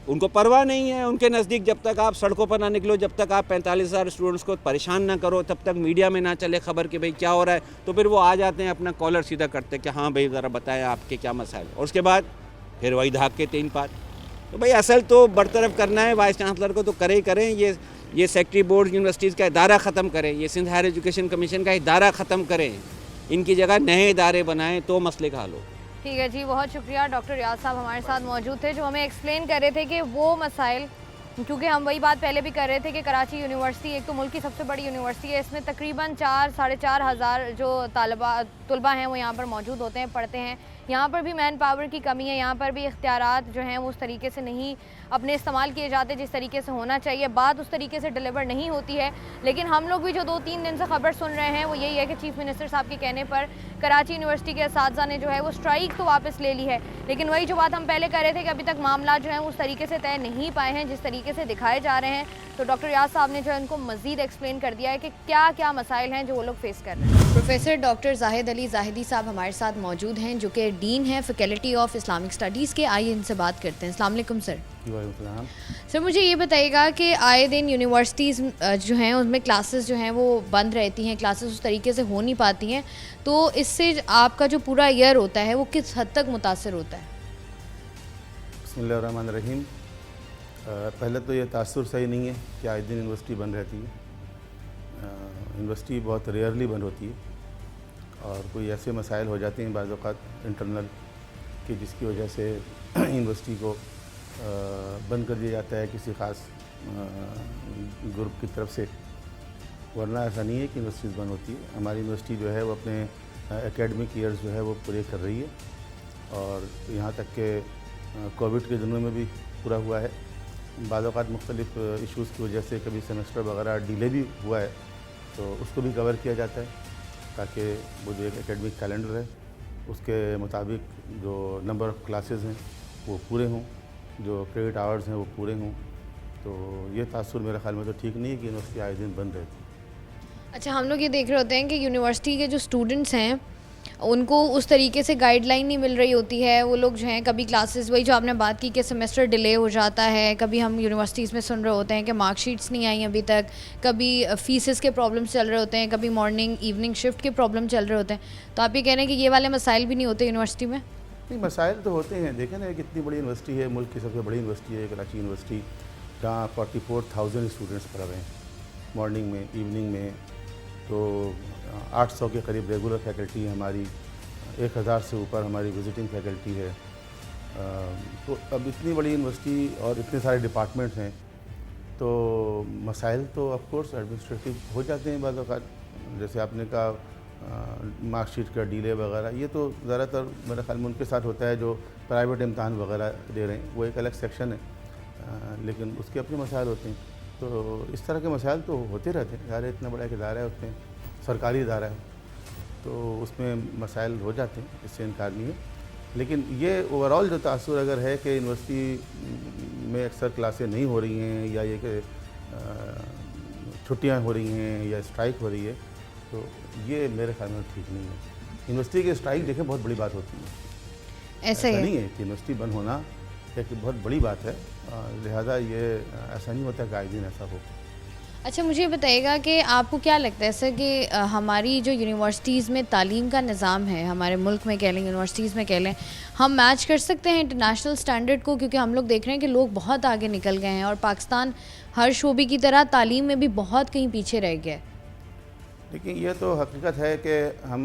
उनको परवाह नहीं है। उनके नज़दीक जब तक आप सड़कों पर ना निकलो, जब तक आप 45,000 स्टूडेंट्स को परेशान ना करो, तब तक मीडिया में ना चले खबर कि भाई क्या हो रहा है, तो फिर वो आ जाते हैं, अपना कॉलर सीधा करते हैं कि हाँ भाई ज़रा बताएं आपके क्या मसाइल। और उसके बाद फिर वही धाक के 3 पार। तो भाई असल तो बरतरफ करना है वाइस चांसलर को, तो करें। ये सेक्रेटरी बोर्ड यूनिवर्सिटीज़ का इदारा ख़त्म करें, ये सिंध हायर एजुकेशन कमीशन का इदारा ख़त्म करें, इनकी जगह नए इदारे बनाएं, तो मसले का हल हो। ठीक है जी, बहुत शुक्रिया। डॉक्टर रियाज साहब हमारे साथ मौजूद थे, जो हमें एक्सप्लेन कर रहे थे कि वो मसाइल, क्योंकि हम वही बात पहले भी कर रहे थे कि कराची यूनिवर्सिटी एक तो मुल्क की सबसे बड़ी यूनिवर्सिटी है। इसमें तकरीबन 4-4.5 हज़ार जो तलबा हैं वो यहाँ पर मौजूद होते हैं, पढ़ते हैं। यहाँ पर भी मैन पावर की कमी है, यहाँ पर भी इख्तियारात जो हैं वो उस तरीके से नहीं अपने इस्तेमाल किए जाते जिस तरीके से होना चाहिए। बात उस तरीके से डिलीवर नहीं होती है। लेकिन हम लोग भी जो 2-3 दिन से खबर सुन रहे हैं वो यही है कि चीफ मिनिस्टर साहब के कहने पर कराची यूनिवर्सिटी के असातिज़ा ने जो है वो स्ट्राइक तो वापस ले ली है। लेकिन वही जो बात हम पहले कर रहे थे कि अभी तक मामला जो है उस तरीके से तय नहीं पाए हैं जिस तरीके से दिखाए जा रहे हैं। तो डॉक्टर रियाज साहब ने जो है उनको मज़ीद एक्सप्लेन कर दिया है कि क्या क्या मसाइल हैं जो वो लोग फेस कर रहे हैं। प्रोफेसर डॉक्टर जाहिद अली जाहिदी साहब हमारे साथ मौजूद हैं, जो कि डीन हैं फैकल्टी ऑफ इस्लामिक स्टडीज़ के। आइए इनसे बात करते हैं। अस्सलाम वालेकुम सर। सर मुझे ये बताइएगा कि आए दिन यूनिवर्सिटीज़ जो हैं उनमें क्लासेस जो हैं वो बंद रहती हैं, क्लासेस उस तरीके से हो नहीं पाती हैं, तो इससे आपका जो पूरा ईयर होता है वो किस हद तक मुतासर होता है? बिस्मिल्लाहिर्रहमानिर्रहीम। पहले तो ये तासुर सही नहीं है कि आए दिन यूनिवर्सिटी बंद रहती है। यूनिवर्सिटी बहुत रेयरली बंद होती है और कोई ऐसे मसाइल हो जाते हैं बाज़ औक़ात इंटरनल कि जिसकी वजह से यूनिवर्सिटी को बंद कर दिया जाता है किसी ख़ास ग्रुप की तरफ से, वरना ऐसा नहीं है कि यूनिवर्सिटीज़ बंद होती है। हमारी यूनिवर्सिटी जो है वो अपने एकेडमिक ईयर्स जो है वो पूरे कर रही है और यहाँ तक के कोविड के दिनों में भी पूरा हुआ है। बाज़ औक़ात मुख्तलिफ़ इशूज़ की वजह से कभी सेमेस्टर वगैरह डिले भी हुआ है, तो उसको भी कवर किया जाता है ताकि वो जो एक एकेडमिक कैलेंडर है उसके मुताबिक जो नंबर ऑफ़ क्लासेस हैं वो पूरे हों, जो क्रेडिट आवर्स हैं वो पूरे हों। तो ये तासुर मेरे ख्याल में तो ठीक नहीं है कि यूनिवर्सिटी आए दिन बंद रहती। अच्छा, हम लोग ये देख रहे होते हैं कि यूनिवर्सिटी के जो स्टूडेंट्स हैं उनको उस तरीके से गाइडलाइन नहीं मिल रही होती है। वो लोग जो हैं कभी क्लासेस, वही जो आपने बात की कि सेमेस्टर डिले हो जाता है, कभी हम यूनिवर्सिटीज़ में सुन रहे होते हैं कि मार्कशीट्स नहीं आई अभी तक, कभी फीसेस के प्रॉब्लम्स चल रहे होते हैं, कभी मॉर्निंग इवनिंग शिफ्ट के प्रॉब्लम चल रहे होते हैं। तो आप ये कह रहे हैं कि ये वाले मसाइल भी नहीं होते यूनिवर्सिटी में? नहीं, मसाइल तो होते हैं। देखें ना, कितनी बड़ी यूनिवर्सिटी है, मुल्क की सबसे बड़ी यूनिवर्सिटी है कराची यूनिवर्सिटी, जहाँ 44,000 स्टूडेंट्स पढ़ रहे हैं मॉर्निंग में, इवनिंग में। तो 800 के करीब रेगुलर फैकल्टी है हमारी, 1000 से ऊपर हमारी विजिटिंग फैकल्टी है। तो अब इतनी बड़ी यूनिवर्सिटी और इतने सारे डिपार्टमेंट्स हैं, तो मसाइल तो ऑफ कोर्स एडमिनिस्ट्रेटिव हो जाते हैं बाज़ औक़ात। जैसे आपने कहा मार्कशीट का डिले वगैरह, ये तो ज़्यादातर मेरे ख्याल में उनके साथ होता है जो प्राइवेट इम्तहान वगैरह दे रहे हैं, वो एक अलग सेक्शन है, लेकिन उसके अपने मसाइल होते हैं। तो इस तरह के मसाइल तो होते रहते हैं। यार इतना बड़ा एक इदारा है, उसमें सरकारी इदारा है, तो उसमें मसाइल हो जाते हैं, इससे इनकार नहीं है। लेकिन ये ओवरऑल जो तासुर अगर है कि यूनिवर्सिटी में अक्सर क्लासें नहीं हो रही हैं, या ये कि छुट्टियां हो रही हैं या स्ट्राइक हो रही है, तो ये मेरे ख्याल में ठीक नहीं है। यूनिवर्सिटी की स्ट्राइक देखें बहुत बड़ी बात होती है, ऐसा नहीं है कि यूनिवर्सिटी बंद होना एक बहुत बड़ी बात है, लिहाजा ये ऐसा नहीं होता कि आए दिन ऐसा हो। अच्छा, मुझे बताइएगा कि आपको क्या लगता है ऐसा कि हमारी जो यूनिवर्सिटीज़ में तालीम का निज़ाम है, हमारे मुल्क में कह लें, यूनिवर्सिटीज़ में कह लें, हम मैच कर सकते हैं इंटरनेशनल स्टैंडर्ड को? क्योंकि हम लोग देख रहे हैं कि लोग बहुत आगे निकल गए हैं और पाकिस्तान हर शोबे की तरह तालीम में भी बहुत कहीं पीछे रह गया है। देखिए, ये तो हकीकत है कि हम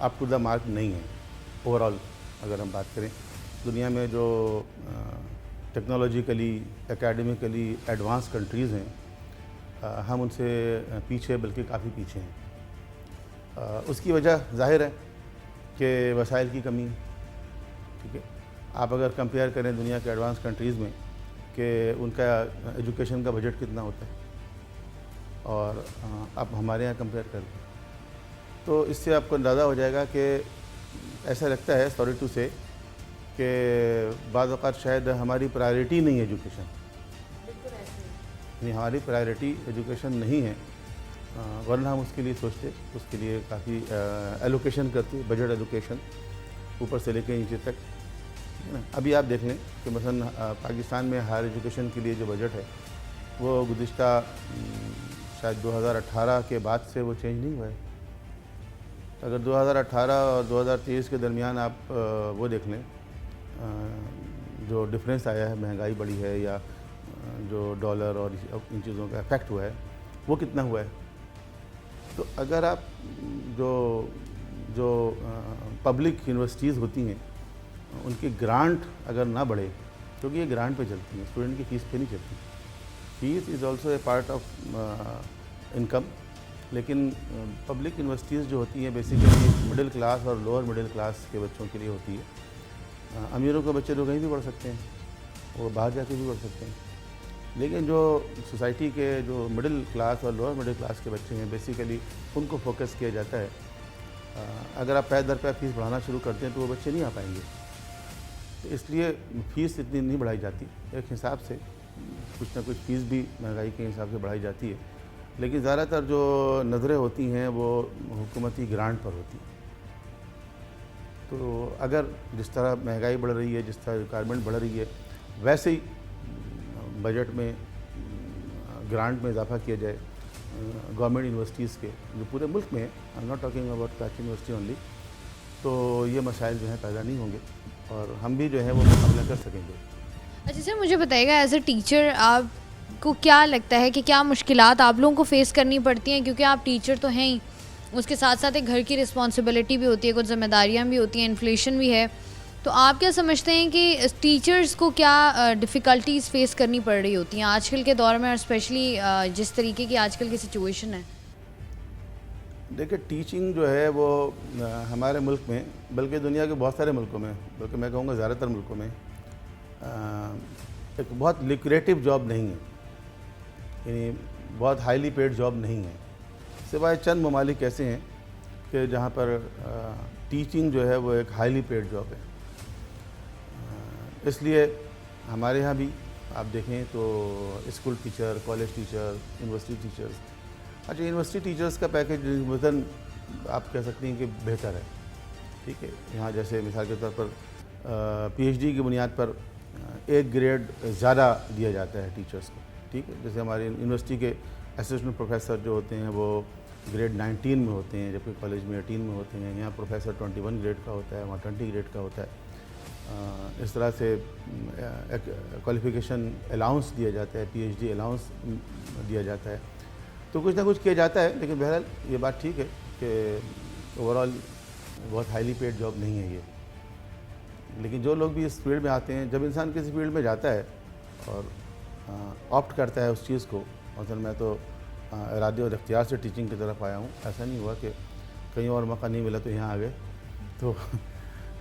अप टू द मार्क नहीं हैं ओवरऑल। अगर हम बात करें दुनिया में जो टेक्नोलॉजिकली, एकेडमिकली एडवांस कंट्रीज़ हैं, हम उनसे पीछे, बल्कि काफ़ी पीछे हैं। उसकी वजह ज़ाहिर है कि वसाइल की कमी। ठीक है, आप अगर कंपेयर करें दुनिया के एडवांस कंट्रीज़ में कि उनका एजुकेशन का बजट कितना होता है और आप हमारे यहाँ कंपेयर करें, तो इससे आपको अंदाज़ा हो जाएगा कि ऐसा लगता है, सॉरी टू से, कि बाज़ औक़ात शायद हमारी प्रायोरिटी नहीं है एजुकेशन। नहीं, हमारी प्रायोरिटी एजुकेशन नहीं है, वरना हम उसके लिए सोचते, उसके लिए काफ़ी एलोकेशन करते, बजट एलोकेशन ऊपर से लेकर नीचे तक, है ना। अभी आप देख लें कि मसलन पाकिस्तान में हायर एजुकेशन के लिए जो बजट है वो गुज़िश्ता शायद 2018 के बाद से वो चेंज नहीं हुआ है। अगर 2018 और 2023 के दरमियान आप वो देख लें, जो डिफरेंस आया है, महंगाई बढ़ी है या जो डॉलर और इन चीज़ों का इफेक्ट हुआ है, वो कितना हुआ है। तो अगर आप जो पब्लिक यूनिवर्सिटीज़ होती हैं, उनकी ग्रांट अगर ना बढ़े, क्योंकि ये ग्रांट पे चलती हैं, स्टूडेंट की फ़ीस पे नहीं चलती। Fees is also a part of income, लेकिन पब्लिक यूनिवर्सिटीज़ जो होती हैं बेसिकली मिडिल क्लास और लोअर मिडिल क्लास के बच्चों के लिए होती है। अमीरों के बच्चे तो कहीं भी पढ़ सकते हैं, वो बाहर जाके भी पढ़ सकते हैं, लेकिन जो सोसाइटी के जो मिडिल क्लास और लोअर मिडिल क्लास के बच्चे हैं, बेसिकली उनको फोकस किया जाता है। अगर आप पै दर पे फीस बढ़ाना शुरू करते हैं तो वो बच्चे नहीं आ पाएंगे, तो इसलिए फ़ीस इतनी नहीं बढ़ाई जाती। एक हिसाब से कुछ ना कुछ फ़ीस भी महंगाई के हिसाब से बढ़ाई जाती है, लेकिन ज़्यादातर जो नज़रें होती हैं वो हुकूमती ग्रांट पर होती हैं। तो अगर जिस तरह महंगाई बढ़ रही है, जिस तरह रिक्वायरमेंट बढ़ रही है, वैसे ही बजट में ग्रांट में इजाफा किया जाए गवर्नमेंट यूनिवर्सिटीज़ के, जो पूरे मुल्क में है, I am not talking about Karachi university only, तो ये मसाइल जो हैं पैदा नहीं होंगे और हम भी जो है वो मुकाबला कर सकेंगे। अच्छा सर, मुझे बताइएगा एज अ टीचर आपको क्या लगता है कि क्या मुश्किलात आप लोगों को फेस करनी पड़ती हैं? क्योंकि आप टीचर तो हैं ही, उसके साथ साथ एक घर की रिस्पॉन्सिबिलिटी भी होती है, कुछ जिम्मेदारियाँ भी होती हैं, इन्फ्लेशन भी है। तो आप क्या समझते हैं कि टीचर्स को क्या डिफ़िकल्टीज़ फ़ेस करनी पड़ रही होती हैं आजकल के दौर में, और स्पेशली जिस तरीके की आजकल की सिचुएशन है? देखिए, टीचिंग जो है वो हमारे मुल्क में, बल्कि दुनिया के बहुत सारे मुल्कों में, बल्कि मैं कहूँगा ज़्यादातर मुल्कों में एक बहुत लिक्रेटिव जॉब नहीं है, यानी बहुत हाईली पेड जॉब नहीं है, सिवाय चंद ममालिक ऐसे हैं कि जहाँ पर टीचिंग जो है वो एक हाईली पेड जॉब है। इसलिए हमारे यहाँ भी आप देखें तो school teacher, college teacher, university teachers, अच्छा यूनिवर्सिटी टीचर्स का पैकेज वजन आप कह सकते हैं कि बेहतर है, ठीक है। यहाँ जैसे मिसाल के तौर पर पीएचडी की बुनियाद पर एक ग्रेड ज़्यादा दिया जाता है टीचर्स को, ठीक है। जैसे हमारे यूनिवर्सिटी के असिस्टेंट प्रोफेसर जो होते हैं वो ग्रेड 19 में होते हैं, जबकि कॉलेज में 18 में होते हैं। यहाँ प्रोफेसर 21 ग्रेड का होता है, वहाँ 20 ग्रेड का होता है। इस तरह से क्वालिफ़िकेशन अलाउंस दिया जाता है, पीएचडी अलाउंस दिया जाता है, तो कुछ ना कुछ किया जाता है। लेकिन बहरहाल ये बात ठीक है कि ओवरऑल बहुत हाईली पेड जॉब नहीं है ये। लेकिन जो लोग भी इस फील्ड में आते हैं, जब इंसान किसी फील्ड में जाता है और ऑप्ट करता है उस चीज़ को, मसलन मैं तो इरादे और इख्तियार से टीचिंग की तरफ आया हूँ, ऐसा नहीं हुआ कि कहीं और मौका नहीं मिला तो यहाँ आ गए।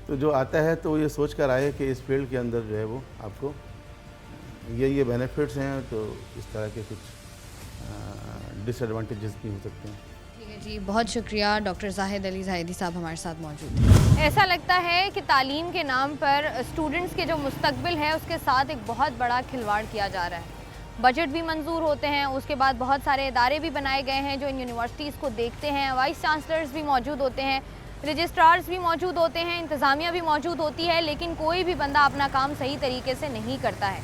तो जो आता है तो ये सोच कर आए कि इस फील्ड के अंदर जो है वो आपको ये बेनिफिट्स हैं, तो इस तरह के कुछ डिसएडवांटेजेस भी हो सकते हैं। ठीक है जी, बहुत शुक्रिया डॉक्टर जाहिद अली जाहिदी साहब हमारे साथ मौजूद हैं। ऐसा लगता है कि तालीम के नाम पर स्टूडेंट्स के जो मुस्तकबिल है उसके साथ एक बहुत बड़ा खिलवाड़ किया जा रहा है। बजट भी मंजूर होते हैं, उसके बाद बहुत सारे इदारे भी बनाए गए हैं जो इन यूनिवर्सिटीज़ को देखते हैं। वाइस चांसलर्स भी मौजूद होते हैं, रजिस्ट्रार्स भी मौजूद होते हैं, इंतज़ामिया भी मौजूद होती है, लेकिन कोई भी बंदा अपना काम सही तरीके से नहीं करता है।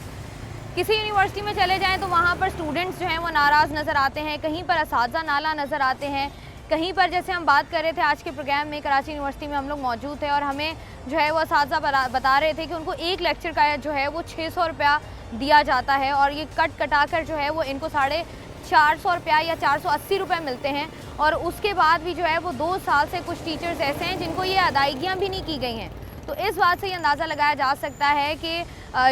किसी यूनिवर्सिटी में चले जाएं तो वहाँ पर स्टूडेंट्स जो हैं वो नाराज़ नज़र आते हैं, कहीं पर असातिज़ा नाला नज़र आते हैं, कहीं पर जैसे हम बात कर रहे थे आज के प्रोग्राम में, कराची यूनिवर्सिटी में हम लोग मौजूद थे और हमें जो है वो असातिज़ा बता रहे थे कि उनको एक लेक्चर का जो है वो 600 रुपया दिया जाता है और ये कटा कर जो है वो इनको 450 रुपया या 480 रुपये मिलते हैं। और उसके बाद भी जो है वो 2 साल से कुछ टीचर्स ऐसे हैं जिनको ये अदायगियाँ भी नहीं की गई हैं। तो इस बात से ये अंदाज़ा लगाया जा सकता है कि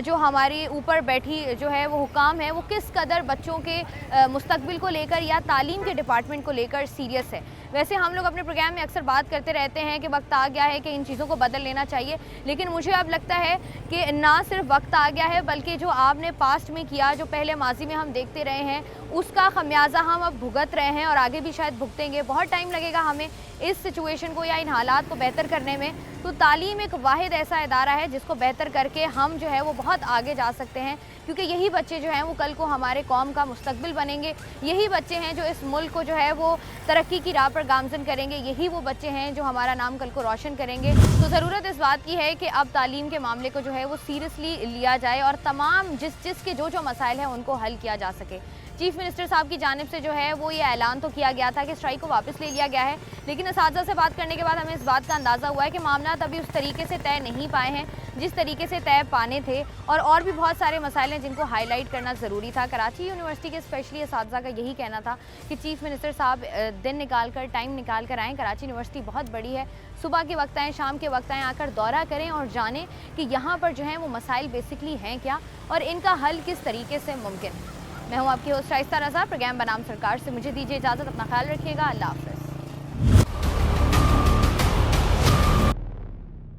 जो हमारी ऊपर बैठी जो है वो हुकाम है वो किस कदर बच्चों के मुस्तकबिल को लेकर या तालीम के डिपार्टमेंट को लेकर सीरियस है। वैसे हम लोग अपने प्रोग्राम में अक्सर बात करते रहते हैं कि वक्त आ गया है कि इन चीज़ों को बदल लेना चाहिए, लेकिन मुझे अब लगता है कि ना सिर्फ वक्त आ गया है बल्कि जो आपने पास्ट में किया, जो पहले माजी में हम देखते रहे हैं, उसका खमियाजा हम अब भुगत रहे हैं और आगे भी शायद भुगतेंगे। बहुत टाइम लगेगा हमें इस सिचुएशन को या इन हालात को बेहतर करने में। तो तालीम एक वाहिद ऐसा इदारा है जिसको बेहतर करके हम जो है वो बहुत आगे जा सकते हैं, क्योंकि यही बच्चे जो हैं वो कल को हमारे कौम का मुस्तकबिल बनेंगे। यही बच्चे हैं जो इस मुल्क को जो है वो तरक्की की राह पर गामजन करेंगे। यही वो बच्चे हैं जो हमारा नाम कल को रोशन करेंगे। तो ज़रूरत इस बात की है कि अब तालीम के मामले को जो है वो सीरियसली लिया जाए और तमाम जिसके जो मसाइल हैं उनको हल किया जा सके। चीफ मिनिस्टर साहब की जानिब से जो है वो ये ऐलान तो किया गया था कि स्ट्राइक को वापस ले लिया गया है, लेकिन असातिज़ा से बात करने के बाद हमें इस बात का अंदाज़ा हुआ है कि मामला अभी उस तरीके से तय नहीं पाए हैं जिस तरीके से तय पाने थे, और भी बहुत सारे मसाइल हैं जिनको हाईलाइट करना ज़रूरी था। कराची यूनिवर्सिटी के स्पेशली असातिज़ा का यही कहना था कि चीफ मिनिस्टर साहब दिन निकाल कर, टाइम निकाल कर आएँ। कराची यूनिवर्सिटी बहुत बड़ी है, सुबह के वक्त आएँ, शाम के वक्त आएँ, आकर दौरा करें और जानें कि यहाँ पर जो है वो मसाइल बेसिकली हैं क्या और इनका हल किस तरीके से मुमकिन है। मैं हूँ आपकी होस्ट शाइस्ता रज़ा। प्रोग्राम बनाम सरकार से मुझे दीजिए इजाज़त। अपना ख्याल रखिएगा। अल्लाह हाफ़िज़।